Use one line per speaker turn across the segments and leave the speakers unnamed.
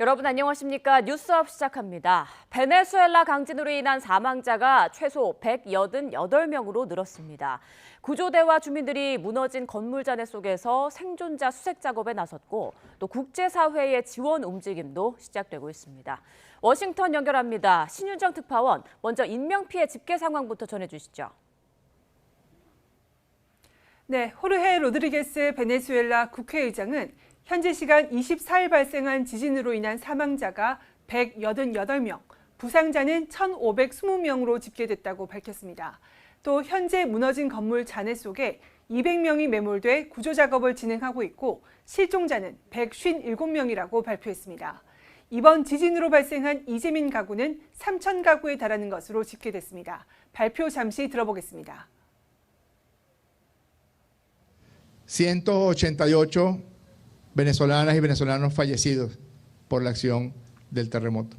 여러분 안녕하십니까? 뉴스업 시작합니다. 베네수엘라 강진으로 인한 사망자가 최소 188명으로 늘었습니다. 구조대와 주민들이 무너진 건물 잔해 속에서 생존자 수색 작업에 나섰고 또 국제사회의 지원 움직임도 시작되고 있습니다. 워싱턴 연결합니다. 신윤정 특파원, 먼저 인명피해 집계 상황부터 전해주시죠.
네, 호르헤 로드리게스 베네수엘라 국회의장은 현지 시간 24일 발생한 지진으로 인한 사망자가 188명, 부상자는 1,520명으로 집계됐다고 밝혔습니다. 또 현재 무너진 건물 잔해 속에 200명이 매몰돼 구조 작업을 진행하고 있고 실종자는 157명이라고 발표했습니다. 이번 지진으로 발생한 이재민 가구는 3,000가구에 달하는 것으로 집계됐습니다. 발표 잠시 들어보겠습니다.
188 venezolanas y venezolanos fallecidos por la acción del terremoto.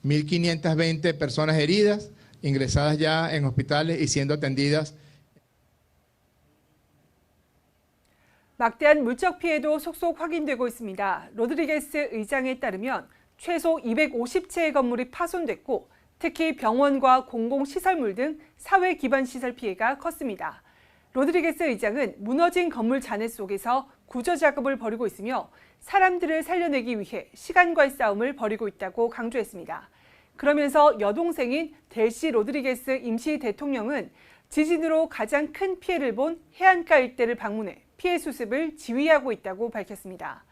1.520 personas heridas, ingresadas ya en hospitales y siendo atendidas.
막대한 물적 피해도 속속 확인되고 있습니다. 로드리게스 의장에 따르면 최소 250채의 건물이 파손됐고 특히 병원과 공공시설물 등 사회 기반 시설 피해가 컸습니다. 로드리게스 의장은 무너진 건물 잔해 속에서 구조 작업을 벌이고 있으며 사람들을 살려내기 위해 시간과의 싸움을 벌이고 있다고 강조했습니다. 그러면서 여동생인 델시 로드리게스 임시 대통령은 지진으로 가장 큰 피해를 본 해안가 일대를 방문해 피해 수습을 지휘하고 있다고 밝혔습니다.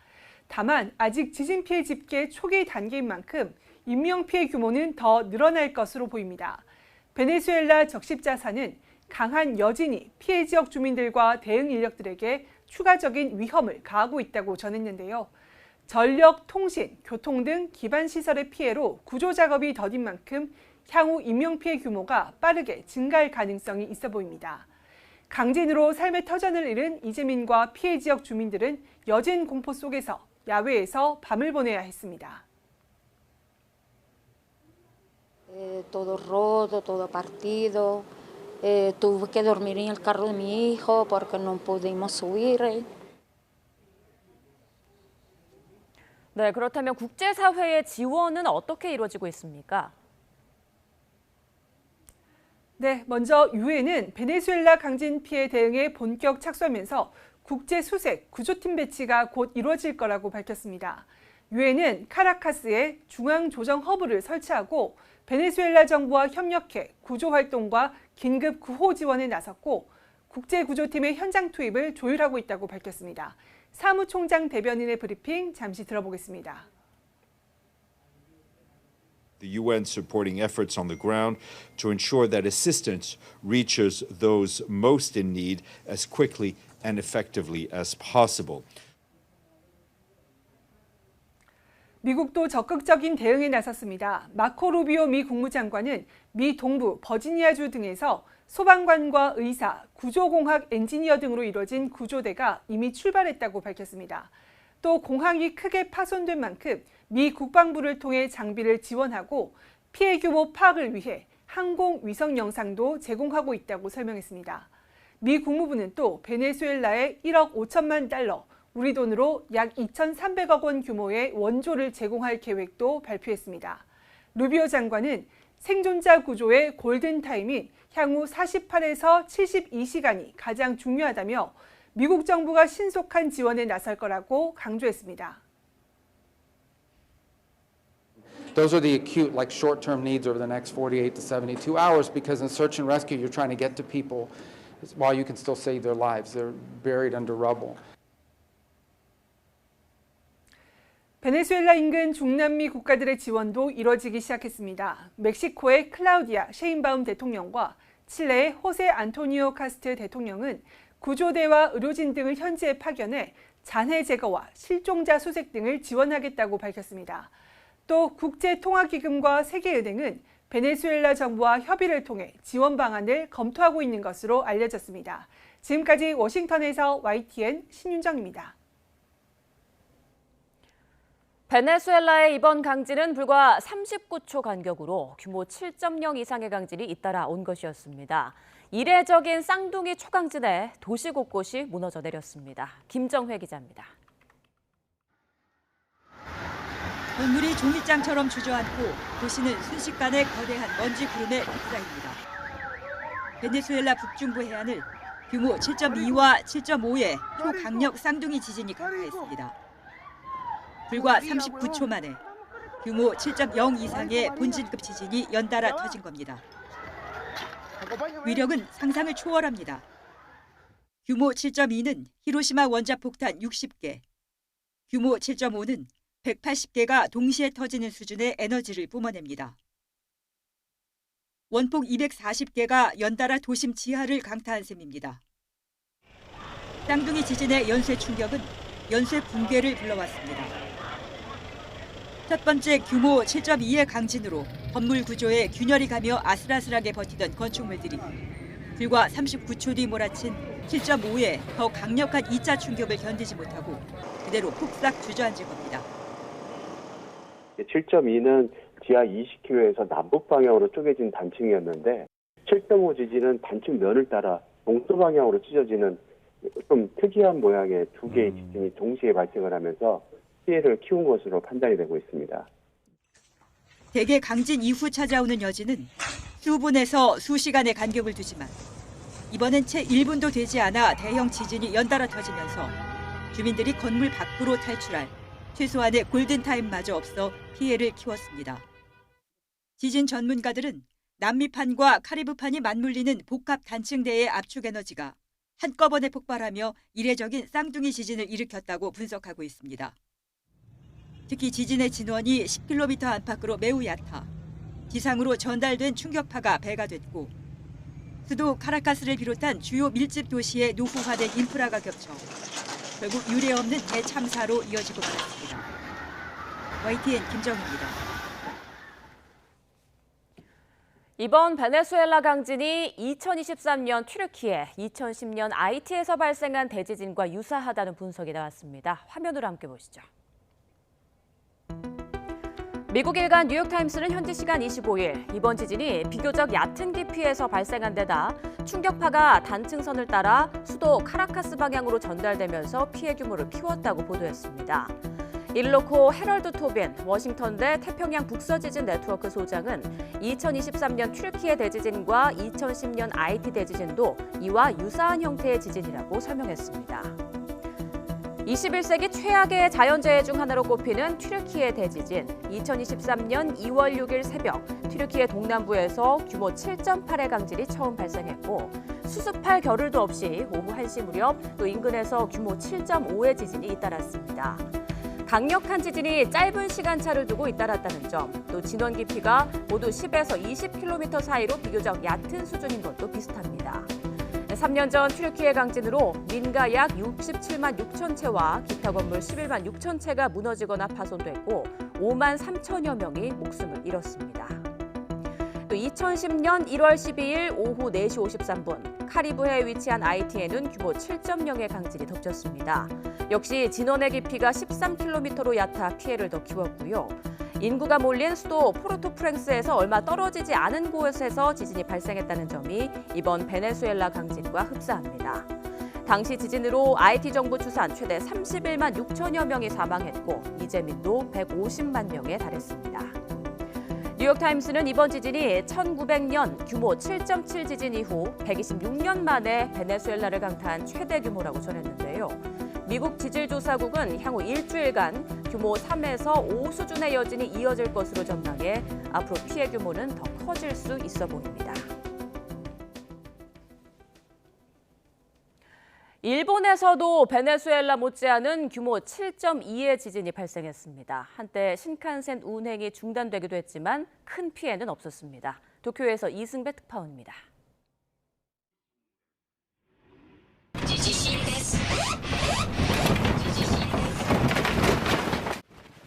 다만 아직 지진 피해 집계 초기 단계인 만큼 인명피해 규모는 더 늘어날 것으로 보입니다. 베네수엘라 적십자사는 강한 여진이 피해 지역 주민들과 대응 인력들에게 추가적인 위험을 가하고 있다고 전했는데요. 전력, 통신, 교통 등 기반 시설의 피해로 구조 작업이 더딘 만큼 향후 인명피해 규모가 빠르게 증가할 가능성이 있어 보입니다. 강진으로 삶의 터전을 잃은 이재민과 피해 지역 주민들은 여진 공포 속에서 야외에서 밤을 보내야 했습니다.
Todo roto, todo partido. Tuve que dormir en el carro de mi hijo porque no pudimos subir.
네, 그렇다면 국제사회의 지원은 어떻게 이루어지고 있습니까?
네, 먼저 유엔은 베네수엘라 강진 피해 대응에 본격 착수하면서 국제 수색 구조팀 배치가 곧 이루어질 거라고 밝혔습니다. 유엔은 카라카스에 중앙 조정 허브를 설치하고 베네수엘라 정부와 협력해 구조 활동과 긴급 구호 지원에 나섰고 국제 구조팀의 현장 투입을 조율하고 있다고 밝혔습니다. 사무총장 대변인의 브리핑 잠시 들어보겠습니다.
The UN supporting efforts on the ground to ensure that assistance reaches those most in need as quickly and effectively as possible.
미국도 적극적인 대응에 나섰습니다. 마코 루비오 미 국무장관은 미 동부 버지니아주 등에서 소방관과 의사, 구조공학 엔지니어 등으로 이뤄진 구조대가 이미 출발했다고 밝혔습니다. 또 공항이 크게 파손된 만큼 미 국방부를 통해 장비를 지원하고 피해 규모 파악을 위해 항공 위성 영상도 제공하고 있다고 설명했습니다. 미 국무부는 또 베네수엘라에 1억 5천만 달러, 우리 돈으로 약 2,300억 원 규모의 원조를 제공할 계획도 발표했습니다. 루비오 장관은 생존자 구조의 골든타임인 향후 48에서 72시간이 가장 중요하다며 미국 정부가 신속한 지원에 나설 거라고 강조했습니다.
Those are the acute, like short-term needs over the next 48 to 72 hours because in search and rescue, you're trying to get to people while you can still save their lives. They're buried under rubble.
베네수엘라 인근 중남미 국가들의 지원도 이뤄지기 시작했습니다. 멕시코의 클라우디아 셰인바움 대통령과 칠레의 호세 안토니오 카스트 대통령은 구조대와 의료진 등을 현지에 파견해 잔해 제거와 실종자 수색 등을 지원하겠다고 밝혔습니다. 또 국제통화기금과 세계은행은 베네수엘라 정부와 협의를 통해 지원 방안을 검토하고 있는 것으로 알려졌습니다. 지금까지 워싱턴에서 YTN 신윤정입니다.
베네수엘라의 이번 강진은 불과 39초 간격으로 규모 7.0 이상의 강진이 잇따라 온 것이었습니다. 이례적인 쌍둥이 초강진에 도시 곳곳이 무너져 내렸습니다. 김정회 기자입니다.
건물이 종이장처럼 주저앉고 도시는 순식간에 거대한 먼지 구름에 휩싸입니다. 베네수엘라 북중부 해안을 규모 7.2와 7.5의 초강력 쌍둥이 지진이 강타했습니다. 불과 39초 만에 규모 7.0 이상의 본진급 지진이 연달아 터진 겁니다. 위력은 상상을 초월합니다. 규모 7.2는 히로시마 원자폭탄 60개, 규모 7.5는 180개가 동시에 터지는 수준의 에너지를 뿜어냅니다. 원폭 240개가 연달아 도심 지하를 강타한 셈입니다. 쌍둥이 지진의 연쇄 충격은 연쇄 붕괴를 불러왔습니다. 첫 번째 규모 7.2의 강진으로 건물 구조에 균열이 가며 아슬아슬하게 버티던 건축물들이 불과 39초 뒤 몰아친 7.5의 더 강력한 2차 충격을 견디지 못하고 그대로 폭삭 주저앉은 겁니다.
7.2는 지하 20km에서 남북 방향으로 쪼개진 단층이었는데 7.5 지진은 단층 면을 따라 동서 방향으로 찢어지는 좀 특이한 모양의 두 개의 지진이 동시에 발생을 하면서 피해를 키운 것으로 판단이 되고 있습니다.
대개 강진 이후 찾아오는 여진은 수분에서 수시간의 간격을 두지만 이번엔 채 1분도 되지 않아 대형 지진이 연달아 터지면서 주민들이 건물 밖으로 탈출할 최소한의 골든타임마저 없어 피해를 키웠습니다. 지진 전문가들은 남미판과 카리브판이 맞물리는 복합 단층대의 압축 에너지가 한꺼번에 폭발하며 이례적인 쌍둥이 지진을 일으켰다고 분석하고 있습니다. 특히 지진의 진원이 10km 안팎으로 매우 얕아 지상으로 전달된 충격파가 배가 됐고 수도 카라카스를 비롯한 주요 밀집 도시의 노후화된 인프라가 겹쳐 결국 유례없는 대참사로 이어지고 말았습니다. YTN 김정희입니다.
이번 베네수엘라 강진이 2023년 튀르키예, 2010년 아이티에서 발생한 대지진과 유사하다는 분석이 나왔습니다. 화면으로 함께 보시죠. 미국 일간 뉴욕타임스는 현지 시간 25일 이번 지진이 비교적 얕은 깊이에서 발생한 데다 충격파가 단층선을 따라 수도 카라카스 방향으로 전달되면서 피해 규모를 키웠다고 보도했습니다. 이를 놓고 헤럴드 토빈 워싱턴대 태평양 북서지진 네트워크 소장은 2023년 튀르키예 대지진과 2010년 아이티 대지진도 이와 유사한 형태의 지진이라고 설명했습니다. 21세기 최악의 자연재해 중 하나로 꼽히는 튀르키예 대지진. 2023년 2월 6일 새벽 튀르키예 동남부에서 규모 7.8의 강진이 처음 발생했고 수습할 겨를도 없이 오후 1시 무렵 또 인근에서 규모 7.5의 지진이 잇따랐습니다. 강력한 지진이 짧은 시간차를 두고 잇따랐다는 점, 또 진원 깊이가 모두 10에서 20km 사이로 비교적 얕은 수준인 것도 비슷합니다. 3년 전 튀르키예 강진으로 민가 약 67만 6천 채와 기타 건물 11만 6천 채가 무너지거나 파손됐고 5만 3천여 명이 목숨을 잃었습니다. 또 2010년 1월 12일 오후 4시 53분 카리브해에 위치한 아이티에는 규모 7.0의 강진이 덮쳤습니다. 역시 진원의 깊이가 13km로 얕아 피해를 더 키웠고요. 인구가 몰린 수도 포르토프랭스에서 얼마 떨어지지 않은 곳에서 지진이 발생했다는 점이 이번 베네수엘라 강진과 흡사합니다. 당시 지진으로 아이티 정부 추산 최대 31만 6천여 명이 사망했고 이재민도 150만 명에 달했습니다. 뉴욕타임스는 이번 지진이 1900년 규모 7.7 지진 이후 126년 만에 베네수엘라를 강타한 최대 규모라고 전했는데요. 미국 지질조사국은 향후 일주일간 규모 3에서 5 수준의 여진이 이어질 것으로 전망해 앞으로 피해 규모는 더 커질 수 있어 보입니다. 일본에서도 베네수엘라 못지않은 규모 7.2의 지진이 발생했습니다. 한때 신칸센 운행이 중단되기도 했지만 큰 피해는 없었습니다. 도쿄에서 이승배 특파원입니다.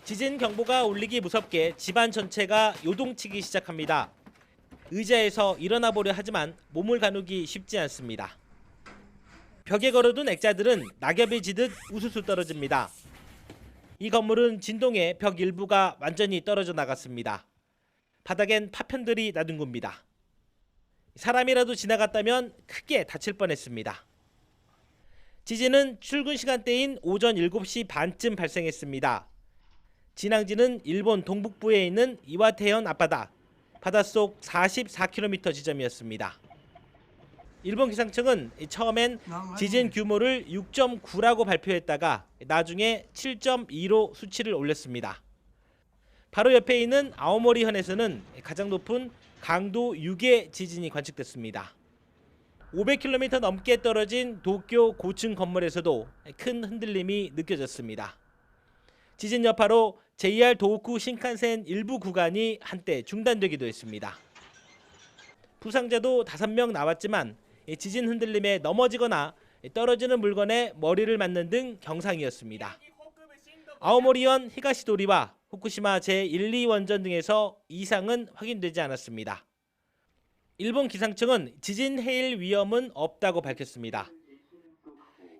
지진 경보가 울리기 무섭게 집안 전체가 요동치기 시작합니다. 의자에서 일어나 보려 하지만 몸을 가누기 쉽지 않습니다. 벽에 걸어둔 액자들은 낙엽이 지듯 우수수 떨어집니다. 이 건물은 진동에 벽 일부가 완전히 떨어져 나갔습니다. 바닥엔 파편들이 나둥굽니다. 사람이라도 지나갔다면 크게 다칠 뻔했습니다. 지진은 출근 시간대인 오전 7시 반쯤 발생했습니다. 진앙지는 일본 동북부에 있는 이와테현 앞바다, 바닷속 44km 지점이었습니다. 일본 기상청은 처음엔 지진 규모를 6.9라고 발표했다가 나중에 7.2로 수치를 올렸습니다. 바로 옆에 있는 아오모리현에서는 가장 높은 강도 6의 지진이 관측됐습니다. 500km 넘게 떨어진 도쿄 고층 건물에서도 큰 흔들림이 느껴졌습니다. 지진 여파로 JR 도호쿠 신칸센 일부 구간이 한때 중단되기도 했습니다. 부상자도 5명 나왔지만 지진 흔들림에 넘어지거나 떨어지는 물건에 머리를 맞는 등 경상이었습니다. 아오모리현 히가시도리와 후쿠시마 제1, 2원전 등에서 이상은 확인되지 않았습니다. 일본 기상청은 지진 해일 위험은 없다고 밝혔습니다.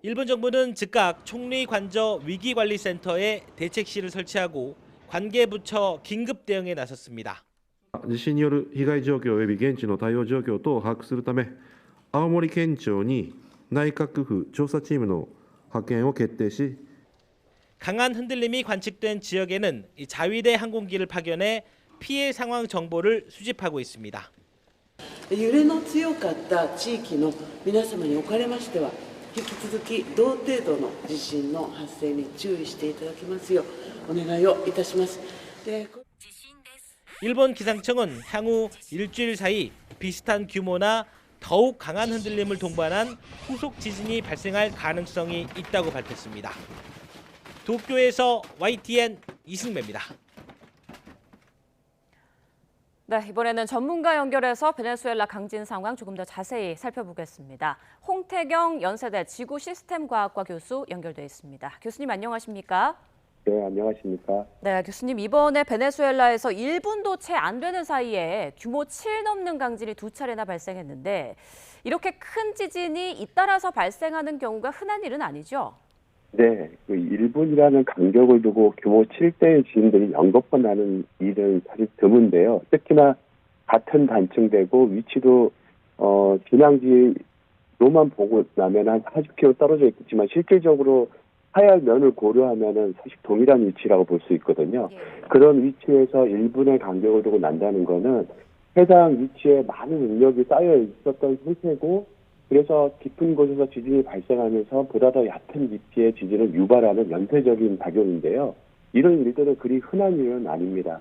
일본 정부는 즉각 총리 관저 위기관리센터에 대책실을 설치하고 관계 부처 긴급 대응에 나섰습니다.
地震による被害状況及び現地の対応状況等を把握するため、青森県庁に内閣府調査チームの派遣を決定し、
강한 흔들림이 관측된 지역에는 자위대 항공기를 파견해 피해 상황 정보를 수집하고 있습니다.
揺れの強かった地域の皆様におかれましては、引き続き同程度の地震の発生に注意していただきますようお願いをいたします。
일본 기상청은 향후 일주일 사이 비슷한 규모나 더욱 강한 흔들림을 동반한 후속 지진이 발생할 가능성이 있다고 밝혔습니다. 도쿄에서 YTN 이승배입니다.
네, 이번에는 전문가 연결해서 베네수엘라 강진 상황 조금 더 자세히 살펴보겠습니다. 홍태경 연세대 지구시스템과학과 교수 연결돼 있습니다. 교수님 안녕하십니까?
네, 안녕하십니까?
네, 교수님 이번에 베네수엘라에서 1분도 채 안 되는 사이에 규모 7 넘는 강진이 2차례나 발생했는데 이렇게 큰 지진이 잇따라서 발생하는 경우가 흔한 일은 아니죠?
네, 그 1분이라는 간격을 두고 규모 7대의 지진들이 연거푸 나는 일은 사실 드문데요. 특히나 같은 단층되고 위치도 진앙지로만 보고 나면 한 40km 떨어져 있겠지만 실질적으로 하야의 면을 고려하면은 사실 동일한 위치라고 볼 수 있거든요. 그런 위치에서 1분의 간격을 두고 난다는 거는 해당 위치에 많은 응력이 쌓여 있었던 상태고 그래서 깊은 곳에서 지진이 발생하면서 보다 더 얕은 깊이의 지진을 유발하는 연쇄적인 작용인데요. 이런 일들은 그리 흔한 일은 아닙니다.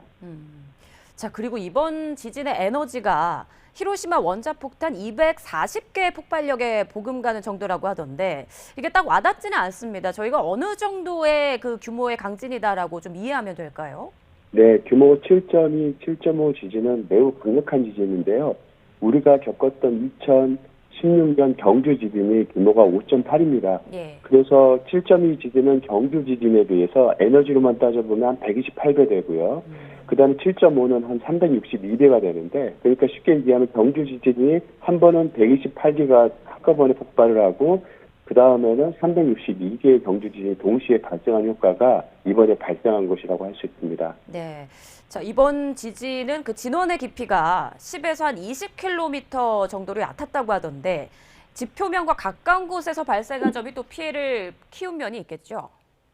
자, 그리고 이번 지진의 에너지가 히로시마 원자폭탄 240개의 폭발력에 보금가는 정도라고 하던데 이게 딱 와닿지는 않습니다. 저희가 어느 정도의 그 규모의 강진이다라고 좀 이해하면 될까요?
네, 규모 7.2, 7.5 지진은 매우 강력한 지진인데요. 우리가 겪었던 2016년 경주 지진이 규모가 5.8입니다.
예.
그래서 7.2 지진은 경주 지진에 비해서 에너지로만 따져보면 한 128배 되고요. 그 다음에 7.5는 한 362배가 되는데, 그러니까 쉽게 얘기하면 경주 지진이 한 번은 128개가 한꺼번에 폭발을 하고, 그 다음에는 362개의 경주 지진이 동시에 발생한 효과가 이번에 발생한 것이라고 할 수 있습니다.
네. 자, 이번 지진은 그 진원의 깊이가 10에서 한 20km 정도로 얕았다고 하던데, 지표면과 가까운 곳에서 발생한 점이 또 피해를 키운 면이 있겠죠?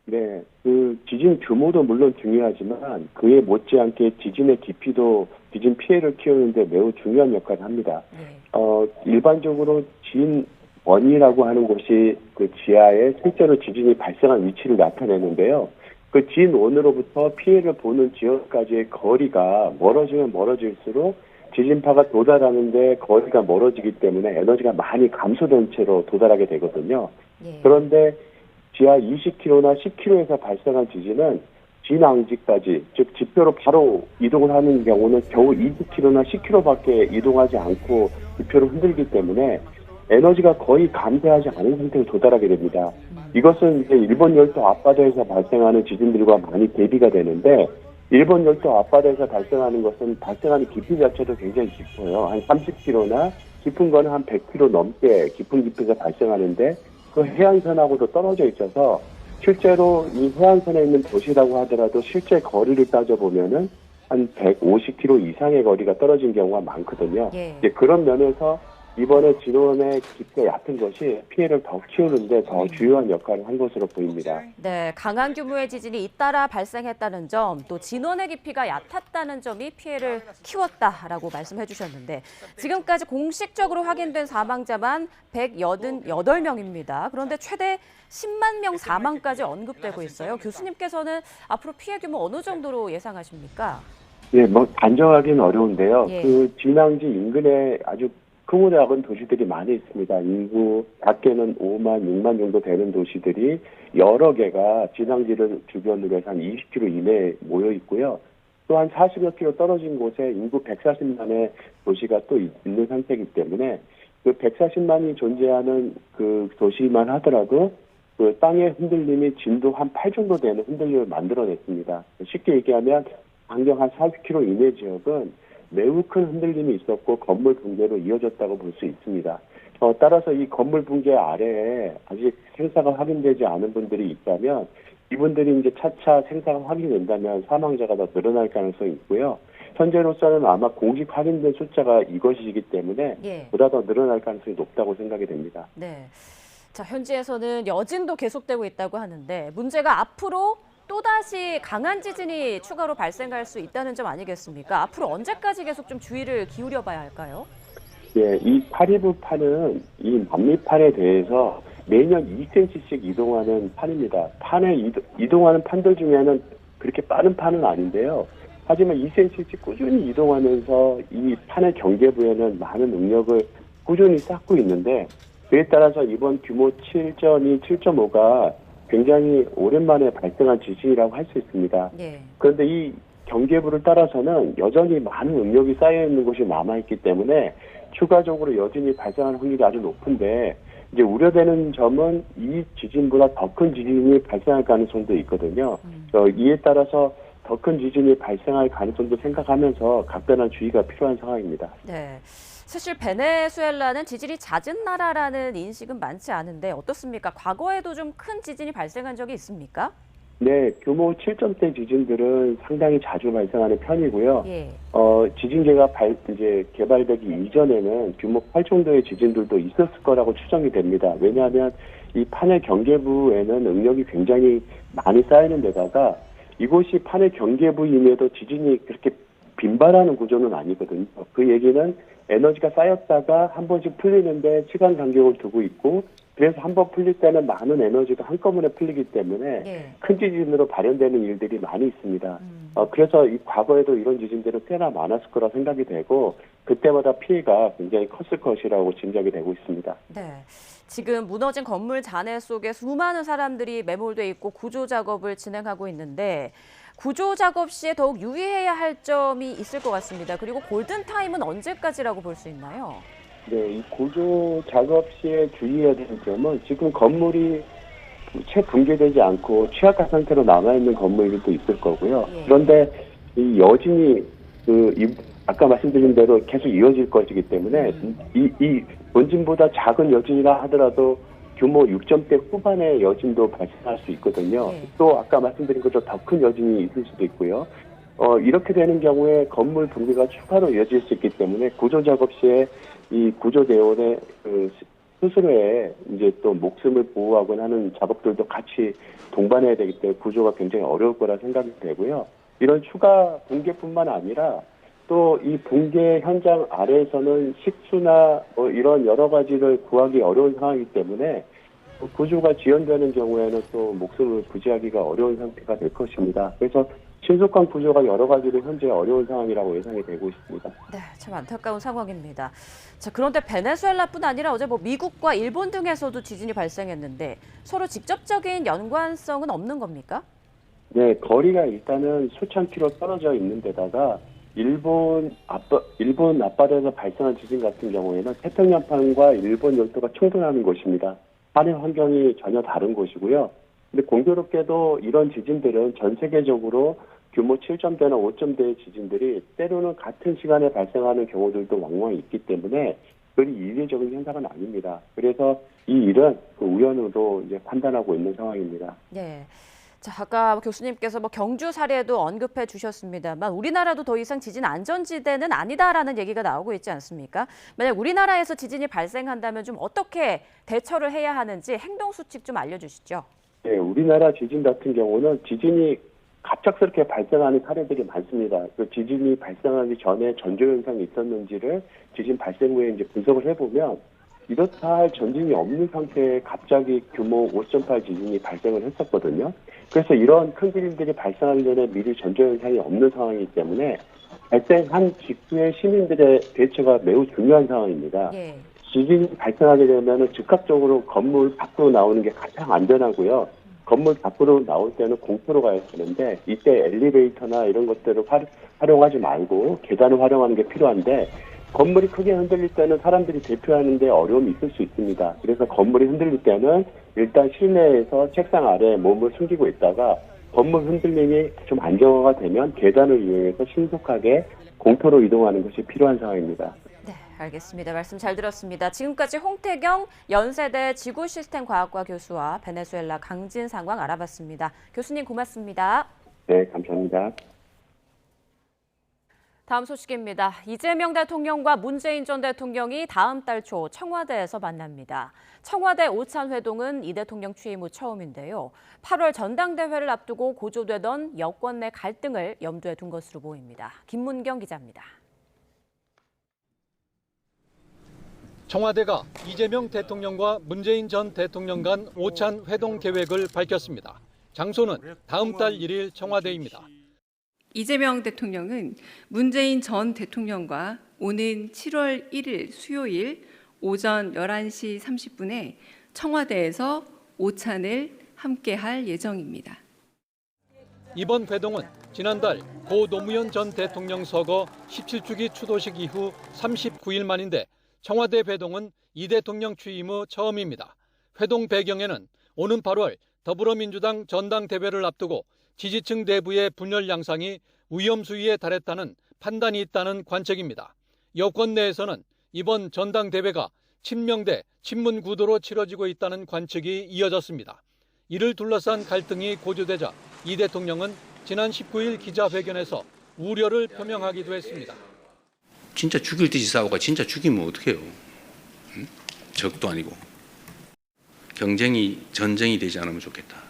네, 그 지진 규모도 물론 중요하지만 그에 못지않게 지진의 깊이도 지진 피해를 키우는데 매우 중요한 역할을 합니다.
네.
일반적으로 진원이라고 하는 곳이 그 지하에 실제로 지진이 발생한 위치를 나타내는데요. 그 진원으로부터 피해를 보는 지역까지의 거리가 멀어지면 멀어질수록 지진파가 도달하는데 거리가 멀어지기 때문에 에너지가 많이 감소된 채로 도달하게 되거든요.
예.
그런데 지하 20km나 10km에서 발생한 지진은 진앙지까지, 즉 지표로 바로 이동을 하는 경우는 겨우 20km나 10km밖에 이동하지 않고 지표를 흔들기 때문에 에너지가 거의 감소하지 않은 상태로 도달하게 됩니다. 이것은 이제 일본 열도 앞바다에서 발생하는 지진들과 많이 대비가 되는데, 일본 열도 앞바다에서 발생하는 것은 발생하는 깊이 자체도 굉장히 깊어요. 한 30km나 깊은 거는 한 100km 넘게 깊은 깊이에서 발생하는데 그 해안선하고도 떨어져 있어서 실제로 이 해안선에 있는 도시라고 하더라도 실제 거리를 따져보면은 한 150km 이상의 거리가 떨어진 경우가 많거든요.
예.
이제 그런 면에서 이번에 진원의 깊이가 얕은 것이 피해를 더 키우는데 더 주요한 역할을 한 것으로 보입니다.
네, 강한 규모의 지진이 잇따라 발생했다는 점, 또 진원의 깊이가 얕았다는 점이 피해를 키웠다라고 말씀해 주셨는데 지금까지 공식적으로 확인된 사망자만 188명입니다. 그런데 최대 10만 명 사망까지 언급되고 있어요. 교수님께서는 앞으로 피해 규모 어느 정도로 예상하십니까?
예, 뭐 단정하기는 어려운데요.
예.
그 진앙지 인근에 아주 크고 작은 도시들이 많이 있습니다. 인구 작게는 5만, 6만 정도 되는 도시들이 여러 개가 진앙지를 주변으로 해서 한 20km 이내에 모여 있고요. 또 한 40여 킬로 떨어진 곳에 인구 140만의 도시가 또 있는 상태이기 때문에 그 140만이 존재하는 그 도시만 하더라도 그 땅의 흔들림이 진도 한 8 정도 되는 흔들림을 만들어냈습니다. 쉽게 얘기하면 반경 한 40km 이내 지역은 매우 큰 흔들림이 있었고 건물 붕괴로 이어졌다고 볼 수 있습니다. 따라서 이 건물 붕괴 아래에 아직 생사가 확인되지 않은 분들이 있다면 이분들이 이제 차차 생사가 확인된다면 사망자가 더 늘어날 가능성이 있고요. 현재로서는 아마 공식 확인된 숫자가 이것이기 때문에
예.
보다 더 늘어날 가능성이 높다고 생각이 됩니다.
네. 자, 현지에서는 여진도 계속되고 있다고 하는데 문제가 앞으로 또다시 강한 지진이 추가로 발생할 수 있다는 점 아니겠습니까? 앞으로 언제까지 계속 좀 주의를 기울여 봐야 할까요?
예, 이 파리브판은 이 남미판에 대해서 매년 2cm씩 이동하는 판입니다. 판에 이동하는 판들 중에는 그렇게 빠른 판은 아닌데요. 하지만 2cm씩 꾸준히 이동하면서 이 판의 경계부에는 많은 응력을 꾸준히 쌓고 있는데 그에 따라서 이번 규모 7.2, 7.5가 굉장히 오랜만에 발생한 지진이라고 할 수 있습니다.
예.
그런데 이 경계부를 따라서는 여전히 많은 응력이 쌓여 있는 곳이 남아있기 때문에 추가적으로 여진이 발생할 확률이 아주 높은데 이제 우려되는 점은 이 지진보다 더 큰 지진이 발생할 가능성도 있거든요. 이에 따라서 더 큰 지진이 발생할 가능성도 생각하면서 각별한 주의가 필요한 상황입니다.
네. 사실 베네수엘라는 지진이 잦은 나라라는 인식은 많지 않은데 어떻습니까? 과거에도 좀 큰 지진이 발생한 적이 있습니까?
네, 규모 7점대 지진들은 상당히 자주 발생하는 편이고요.
예.
지진계가 이제 개발되기 이전에는 규모 8 정도의 지진들도 있었을 거라고 추정이 됩니다. 왜냐하면 이 판의 경계부에는 응력이 굉장히 많이 쌓이는 데다가 이곳이 판의 경계부임에도 지진이 그렇게 빈발하는 구조는 아니거든요. 그 얘기는 에너지가 쌓였다가 한 번씩 풀리는데 시간 간격을 두고 있고 그래서 한 번 풀릴 때는 많은 에너지가 한꺼번에 풀리기 때문에
예.
큰 지진으로 발현되는 일들이 많이 있습니다. 그래서 이 과거에도 이런 지진들은 꽤나 많았을 거라 생각이 되고 그때마다 피해가 굉장히 컸을 것이라고 짐작이 되고 있습니다.
네. 지금 무너진 건물 잔해 속에 수많은 사람들이 매몰돼 있고 구조 작업을 진행하고 있는데 구조 작업 시에 더욱 유의해야 할 점이 있을 것 같습니다. 그리고 골든타임은 언제까지라고 볼 수 있나요?
네, 이 구조 작업 시에 주의해야 되는 점은 지금 건물이 채 붕괴되지 않고 취약한 상태로 남아있는 건물들도 있을 거고요.
예.
그런데 이 여진이 아까 말씀드린 대로 계속 이어질 것이기 때문에 이 원진보다 작은 여진이라 하더라도 규모 6점대 후반의 여진도 발생할 수 있거든요.
네.
또 아까 말씀드린 것처럼 더 큰 여진이 있을 수도 있고요. 이렇게 되는 경우에 건물 붕괴가 추가로 이어질 수 있기 때문에 구조 작업 시에 이 구조대원의 스스로의 이제 또 목숨을 보호하곤 하는 작업들도 같이 동반해야 되기 때문에 구조가 굉장히 어려울 거라 생각이 되고요. 이런 추가 붕괴뿐만 아니라 또 이 붕괴 현장 아래에서는 식수나 이런 여러 가지를 구하기 어려운 상황이기 때문에 구조가 지연되는 경우에는 또 목숨을 부지하기가 어려운 상태가 될 것입니다. 그래서 신속한 구조가 여러 가지로 현재 어려운 상황이라고 예상이 되고 있습니다.
네, 참 안타까운 상황입니다. 자, 그런데 베네수엘라뿐 아니라 어제 미국과 일본 등에서도 지진이 발생했는데 서로 직접적인 연관성은 없는 겁니까?
네, 거리가 일단은 수천 킬로 떨어져 있는 데다가 일본 앞바다에서 발생한 지진 같은 경우에는 태평양판과 일본 열도가 충돌하는 곳입니다. 한해 환경이 전혀 다른 곳이고요. 근데 공교롭게도 이런 지진들은 전 세계적으로 규모 7점대나 5점대의 지진들이 때로는 같은 시간에 발생하는 경우들도 왕왕 있기 때문에 그리 이례적인 현상은 아닙니다. 그래서 이 일은 그 우연으로 이제 판단하고 있는 상황입니다.
네. 자, 아까 교수님께서 경주 사례도 언급해 주셨습니다만 우리나라도 더 이상 지진 안전지대는 아니다라는 얘기가 나오고 있지 않습니까? 만약 우리나라에서 지진이 발생한다면 좀 어떻게 대처를 해야 하는지 행동 수칙 좀 알려주시죠.
네, 우리나라 지진 같은 경우는 지진이 갑작스럽게 발생하는 사례들이 많습니다. 그 지진이 발생하기 전에 전조 현상이 있었는지를 지진 발생 후에 이제 분석을 해보면 이렇다 할 전진이 없는 상태에 갑자기 규모 5.8 지진이 발생을 했었거든요. 그래서 이런 큰 지진들이 발생하기 전에 미리 전조 현상이 없는 상황이기 때문에 발생한 직후에 시민들의 대처가 매우 중요한 상황입니다.
예.
지진이 발생하게 되면 즉각적으로 건물 밖으로 나오는 게 가장 안전하고요. 건물 밖으로 나올 때는 공터로 가야 되는데 이때 엘리베이터나 이런 것들을 활용하지 말고 계단을 활용하는 게 필요한데 건물이 크게 흔들릴 때는 사람들이 대피하는데 어려움이 있을 수 있습니다. 그래서 건물이 흔들릴 때는 일단 실내에서 책상 아래에 몸을 숨기고 있다가 건물 흔들림이 좀 안정화가 되면 계단을 이용해서 신속하게 공터로 이동하는 것이 필요한 상황입니다.
네, 알겠습니다. 말씀 잘 들었습니다. 지금까지 홍태경 연세대 지구시스템과학과 교수와 베네수엘라 강진 상황 알아봤습니다. 교수님 고맙습니다.
네, 감사합니다.
다음 소식입니다. 이재명 대통령과 문재인 전 대통령이 다음 달 초 청와대에서 만납니다. 청와대 오찬회동은 이 대통령 취임 후 처음인데요. 8월 전당대회를 앞두고 고조되던 여권 내 갈등을 염두에 둔 것으로 보입니다. 김문경 기자입니다.
청와대가 이재명 대통령과 문재인 전 대통령 간 오찬 회동 계획을 밝혔습니다. 장소는 다음 달 1일 청와대입니다.
이재명 대통령은 문재인 전 대통령과 오는 7월 1일 수요일 오전 11시 30분에 청와대에서 오찬을 함께할 예정입니다.
이번 회동은 지난달 고 노무현 전 대통령 서거 17주기 추도식 이후 39일 만인데 청와대 회동은 이 대통령 취임 후 처음입니다. 회동 배경에는 오는 8월 더불어민주당 전당대회를 앞두고 지지층 내부의 분열 양상이 위험 수위에 달했다는 판단이 있다는 관측입니다. 여권 내에서는 이번 전당대회가 친명대 친문 구도로 치러지고 있다는 관측이 이어졌습니다. 이를 둘러싼 갈등이 고조되자 이 대통령은 지난 19일 기자회견에서 우려를 표명하기도 했습니다.
진짜 죽일 듯이 싸우고 진짜 죽이면 어떡해요? 응? 적도 아니고. 경쟁이 전쟁이 되지 않으면 좋겠다.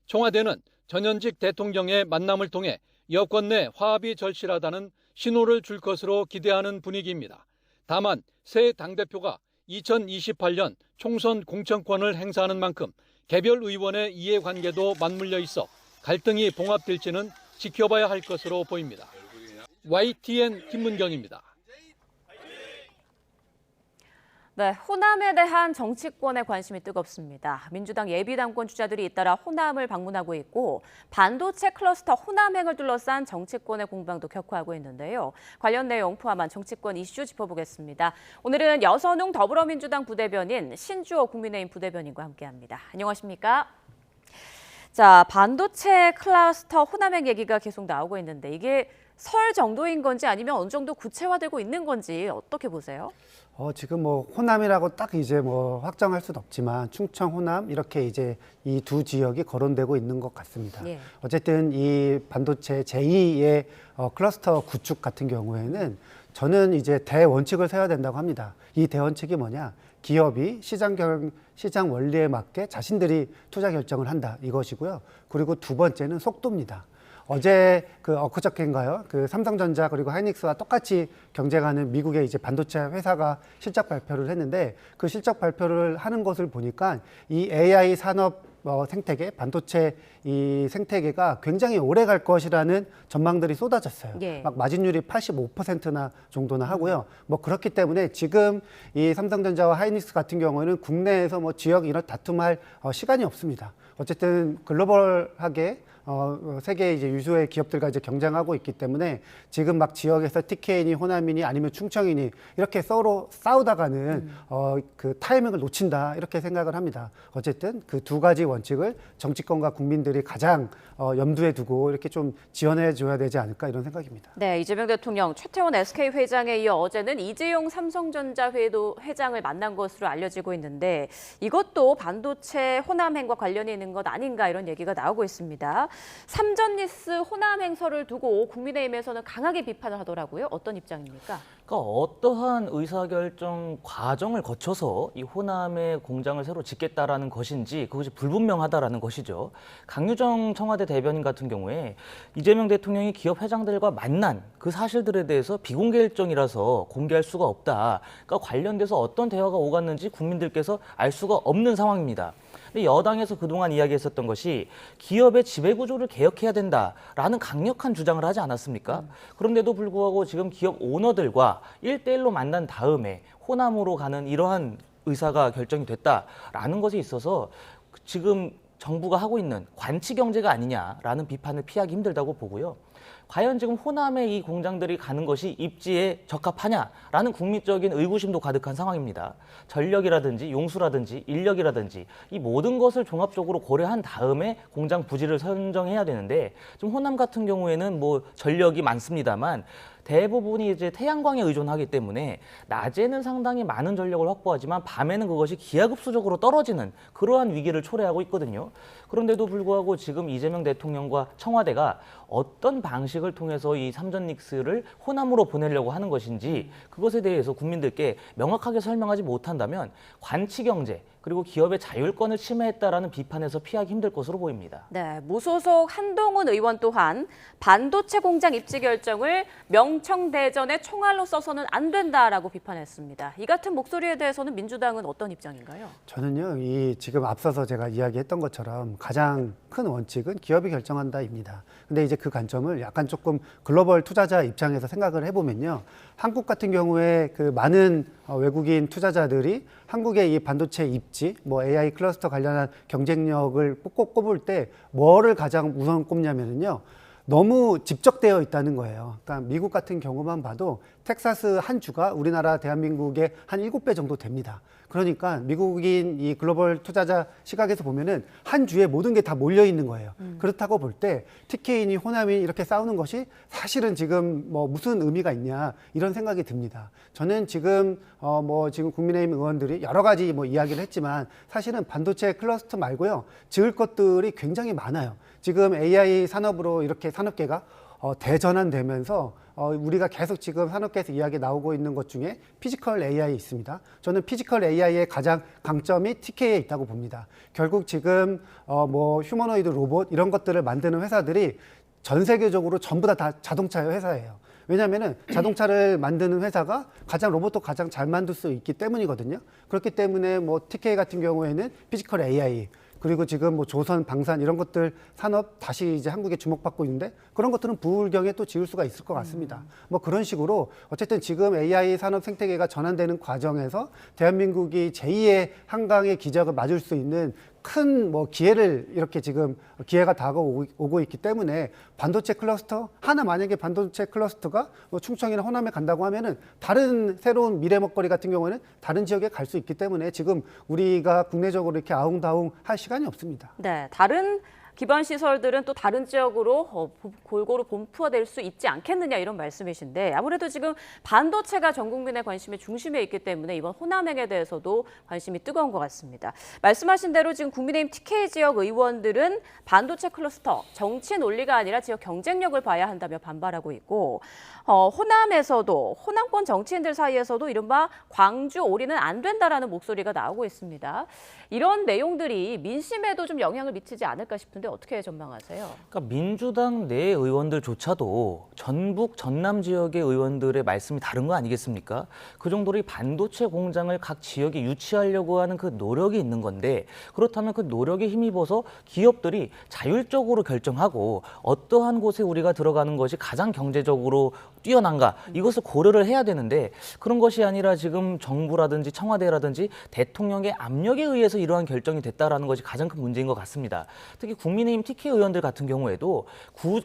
청와대는 전현직 대통령의 만남을 통해 여권 내 화합이 절실하다는 신호를 줄 것으로 기대하는 분위기입니다. 다만 새 당대표가 2028년 총선 공천권을 행사하는 만큼 개별 의원의 이해관계도 맞물려 있어 갈등이 봉합될지는 지켜봐야 할 것으로 보입니다. YTN 김문경입니다.
네, 호남에 대한 정치권의 관심이 뜨겁습니다. 민주당 예비당권 주자들이 잇따라 호남을 방문하고 있고 반도체 클러스터 호남행을 둘러싼 정치권의 공방도 격화하고 있는데요. 관련 내용 포함한 정치권 이슈 짚어보겠습니다. 오늘은 여선웅 더불어민주당 부대변인 신주호 국민의힘 부대변인과 함께합니다. 안녕하십니까? 자, 반도체 클러스터 호남행 얘기가 계속 나오고 있는데 이게 설 정도인 건지 아니면 어느 정도 구체화되고 있는 건지 어떻게 보세요?
지금 호남이라고 딱 이제 확정할 수는 없지만 충청, 호남 이렇게 이제 이 두 지역이 거론되고 있는 것 같습니다.
예.
어쨌든 이 반도체 제2의 클러스터 구축 같은 경우에는 저는 이제 대원칙을 세워야 된다고 합니다. 이 대원칙이 뭐냐? 기업이 시장 원리에 맞게 자신들이 투자 결정을 한다 이것이고요. 그리고 두 번째는 속도입니다. 어제 엊그저께인가요? 삼성전자 그리고 하이닉스와 똑같이 경쟁하는 미국의 이제 반도체 회사가 실적 발표를 했는데 그 실적 발표를 하는 것을 보니까 이 AI 산업 생태계, 반도체 이 생태계가 굉장히 오래 갈 것이라는 전망들이 쏟아졌어요.
예.
막 마진율이 85%나 정도나 하고요. 그렇기 때문에 지금 이 삼성전자와 하이닉스 같은 경우에는 국내에서 지역 이런 다툼할 시간이 없습니다. 어쨌든 글로벌하게 세계 이제 유수의 기업들과 이제 경쟁하고 있기 때문에 지금 막 지역에서 TK니 호남이니 아니면 충청이니 이렇게 서로 싸우다가는 그 타이밍을 놓친다 이렇게 생각을 합니다. 어쨌든 그 두 가지 원칙을 정치권과 국민들이 가장 염두에 두고 이렇게 좀 지원해 줘야 되지 않을까 이런 생각입니다.
네, 이재명 대통령 최태원 SK 회장에 이어 어제는 이재용 삼성전자 회장을 만난 것으로 알려지고 있는데 이것도 반도체 호남행과 관련이 있는 것 아닌가 이런 얘기가 나오고 있습니다. 삼전리스 호남 행설을 두고 국민의힘에서는 강하게 비판을 하더라고요. 어떤 입장입니까?
그러니까 어떠한 의사결정 과정을 거쳐서 이 호남의 공장을 새로 짓겠다라는 것인지 그것이 불분명하다라는 것이죠. 강유정 청와대 대변인 같은 경우에 이재명 대통령이 기업 회장들과 만난 그 사실들에 대해서 비공개 일정이라서 공개할 수가 없다. 그러니까 관련돼서 어떤 대화가 오갔는지 국민들께서 알 수가 없는 상황입니다. 근데 여당에서 그동안 이야기했었던 것이 기업의 지배구조를 개혁해야 된다라는 강력한 주장을 하지 않았습니까? 그런데도 불구하고 지금 기업 오너들과 1대1로 만난 다음에 호남으로 가는 이러한 의사가 결정이 됐다라는 것에 있어서 지금 정부가 하고 있는 관치 경제가 아니냐라는 비판을 피하기 힘들다고 보고요. 과연 지금 호남에 이 공장들이 가는 것이 입지에 적합하냐라는 국민적인 의구심도 가득한 상황입니다. 전력이라든지 용수라든지 인력이라든지 이 모든 것을 종합적으로 고려한 다음에 공장 부지를 선정해야 되는데 지금 호남 같은 경우에는 뭐 전력이 많습니다만 대부분이 이제 태양광에 의존하기 때문에 낮에는 상당히 많은 전력을 확보하지만 밤에는 그것이 기하급수적으로 떨어지는 그러한 위기를 초래하고 있거든요. 그런데도 불구하고 지금 이재명 대통령과 청와대가 어떤 방식을 통해서 이 삼전닉스를 호남으로 보내려고 하는 것인지 그것에 대해서 국민들께 명확하게 설명하지 못한다면 관치 경제 그리고 기업의 자율권을 침해했다라는 비판에서 피하기 힘들 것으로 보입니다.
네, 무소속 한동훈 의원 또한 반도체 공장 입지 결정을 명청대전의 총알로 써서는 안 된다라고 비판했습니다. 이 같은 목소리에 대해서는 민주당은 어떤 입장인가요?
저는요, 이 지금 앞서서 제가 이야기했던 것처럼 가장 큰 원칙은 기업이 결정한다입니다. 근데 이제 그 관점을 약간 조금 글로벌 투자자 입장에서 생각을 해보면요. 한국 같은 경우에 그 많은 외국인 투자자들이 한국의 이 반도체 입지, 뭐 AI 클러스터 관련한 경쟁력을 꼽을 때 뭐를 가장 우선 꼽냐면요. 너무 집적되어 있다는 거예요. 그러니까 미국 같은 경우만 봐도 텍사스 한 주가 우리나라 대한민국의 한 7배 정도 됩니다. 그러니까 미국인 이 글로벌 투자자 시각에서 보면은 한 주에 모든 게 다 몰려 있는 거예요. 그렇다고 볼 때 TK니 호남이 이렇게 싸우는 것이 사실은 지금 뭐 무슨 의미가 있냐 이런 생각이 듭니다. 저는 지금 지금 국민의힘 의원들이 여러 가지 뭐 이야기를 했지만 사실은 반도체 클러스터 말고요. 지을 것들이 굉장히 많아요. 지금 AI 산업으로 이렇게 산업계가 대전환되면서 우리가 계속 지금 산업계에서 이야기 나오고 있는 것 중에 피지컬 AI 있습니다. 저는 피지컬 AI의 가장 강점이 TK에 있다고 봅니다. 결국 지금 휴머노이드 로봇 이런 것들을 만드는 회사들이 전 세계적으로 전부 다 자동차 회사예요. 왜냐하면 자동차를 만드는 회사가 로봇도 가장 잘 만들 수 있기 때문이거든요. 그렇기 때문에 TK 같은 경우에는 피지컬 AI 그리고 지금 조선, 방산 이런 것들 산업 다시 이제 한국에 주목받고 있는데 그런 것들은 부울경에 또 지을 수가 있을 것 같습니다. 그런 식으로 어쨌든 지금 AI 산업 생태계가 전환되는 과정에서 대한민국이 제2의 한강의 기적을 맞을 수 있는 큰 기회를 이렇게 지금 기회가 다가오고 있기 때문에 반도체 클러스터 하나 만약에 반도체 클러스터가 충청이나 호남에 간다고 하면은 다른 새로운 미래 먹거리 같은 경우에는 다른 지역에 갈 수 있기 때문에 지금 우리가 국내적으로 이렇게 아웅다웅 할 시간이 없습니다.
네, 다른 기반 시설들은 또 다른 지역으로 골고루 분포될 수 있지 않겠느냐 이런 말씀이신데 아무래도 지금 반도체가 전 국민의 관심의 중심에 있기 때문에 이번 호남행에 대해서도 관심이 뜨거운 것 같습니다. 말씀하신 대로 지금 국민의힘 TK 지역 의원들은 반도체 클러스터 정치 논리가 아니라 지역 경쟁력을 봐야 한다며 반발하고 있고 호남에서도 호남권 정치인들 사이에서도 이른바 광주 올인은 안 된다라는 목소리가 나오고 있습니다. 이런 내용들이 민심에도 좀 영향을 미치지 않을까 싶은데 어떻게 전망하세요?
그러니까 민주당 내 의원들조차도 전북, 전남 지역의 의원들의 말씀이 다른 거 아니겠습니까? 그 정도로 이 반도체 공장을 각 지역에 유치하려고 하는 그 노력이 있는 건데 그렇다면 그 노력에 힘입어서 기업들이 자율적으로 결정하고 어떠한 곳에 우리가 들어가는 것이 가장 경제적으로 뛰어난가 이것을 고려를 해야 되는데 그런 것이 아니라 지금 정부라든지 청와대라든지 대통령의 압력에 의해서 이러한 결정이 됐다라는 것이 가장 큰 문제인 것 같습니다. 특히 국민의힘 TK 의원들 같은 경우에도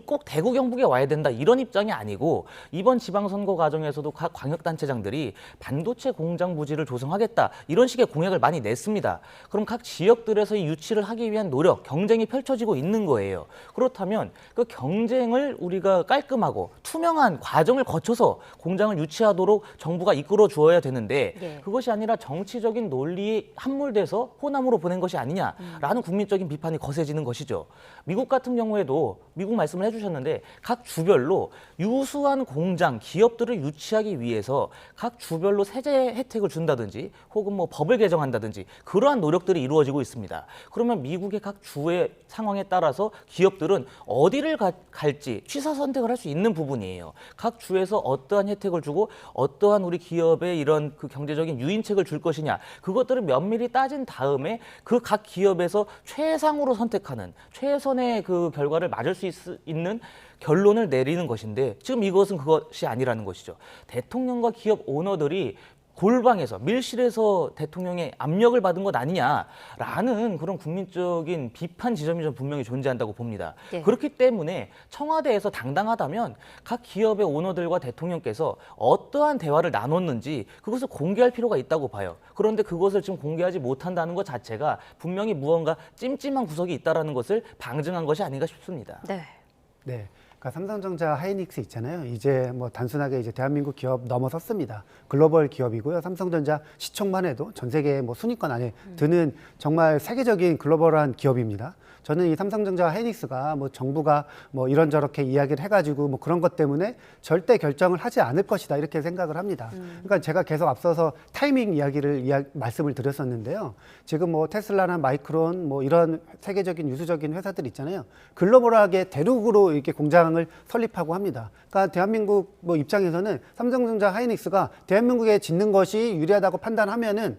꼭 대구 경북에 와야 된다 이런 입장이 아니고 이번 지방선거 과정에서도 각 광역단체장들이 반도체 공장 부지를 조성하겠다 이런 식의 공약을 많이 냈습니다. 그럼 각 지역들에서 이 유치를 하기 위한 노력, 경쟁이 펼쳐지고 있는 거예요. 그렇다면 그 경쟁을 우리가 깔끔하고 투명한 과정을 거쳐서 공장을 유치하도록 정부가 이끌어 주어야 되는데 그것이 아니라 정치적인 논리에 함몰돼서 호남으로 보낸 것이 아니냐라는 국민적인 비판이 거세지는 것이죠. 미국 같은 경우에도 미국 말씀을 해주셨는데 각 주별로 유수한 공장, 기업들을 유치하기 위해서 각 주별로 세제 혜택을 준다든지 혹은 뭐 법을 개정한다든지 그러한 노력들이 이루어지고 있습니다. 그러면 미국의 각 주의 상황에 따라서 기업들은 어디를 갈지 취사 선택을 할 수 있는 부분이에요. 각 주에서 어떠한 혜택을 주고 어떠한 우리 기업에 이런 그 경제적인 유인책을 줄 것이냐 그것들을 면밀히 따진 다음에 그 각 기업에서 최상으로 선택하는 최선의 그 결과를 맞을 수 있는 결론을 내리는 것인데 지금 이것은 그것이 아니라는 것이죠. 대통령과 기업 오너들이 골방에서 밀실에서 대통령의 압력을 받은 것 아니냐라는 그런 국민적인 비판 지점이 좀 분명히 존재한다고 봅니다. 그렇기 때문에 청와대에서 당당하다면 각 기업의 오너들과 대통령께서 어떠한 대화를 나눴는지 그것을 공개할 필요가 있다고 봐요. 그런데 그것을 지금 공개하지 못한다는 것 자체가 분명히 무언가 찜찜한 구석이 있다는 것을 방증한 것이 아닌가 싶습니다.
네. 그러니까 삼성전자 하이닉스 있잖아요. 이제 뭐 단순하게 이제 대한민국 기업 넘어섰습니다. 글로벌 기업이고요. 삼성전자 시총만 해도 전 세계 뭐 순위권 안에 드는 정말 세계적인 글로벌한 기업입니다. 저는 이 삼성전자 하이닉스가 뭐 정부가 뭐 이런저렇게 이야기를 해가지고 뭐 그런 것 때문에 절대 결정을 하지 않을 것이다 이렇게 생각을 합니다. 그러니까 제가 계속 앞서서 타이밍 말씀을 드렸었는데요. 지금 뭐 테슬라나 마이크론 뭐 이런 세계적인 유수적인 회사들 있잖아요. 글로벌하게 대륙으로 이렇게 공장을 설립하고 합니다. 그러니까 대한민국 뭐 입장에서는 삼성전자 하이닉스가 대한민국에 짓는 것이 유리하다고 판단하면은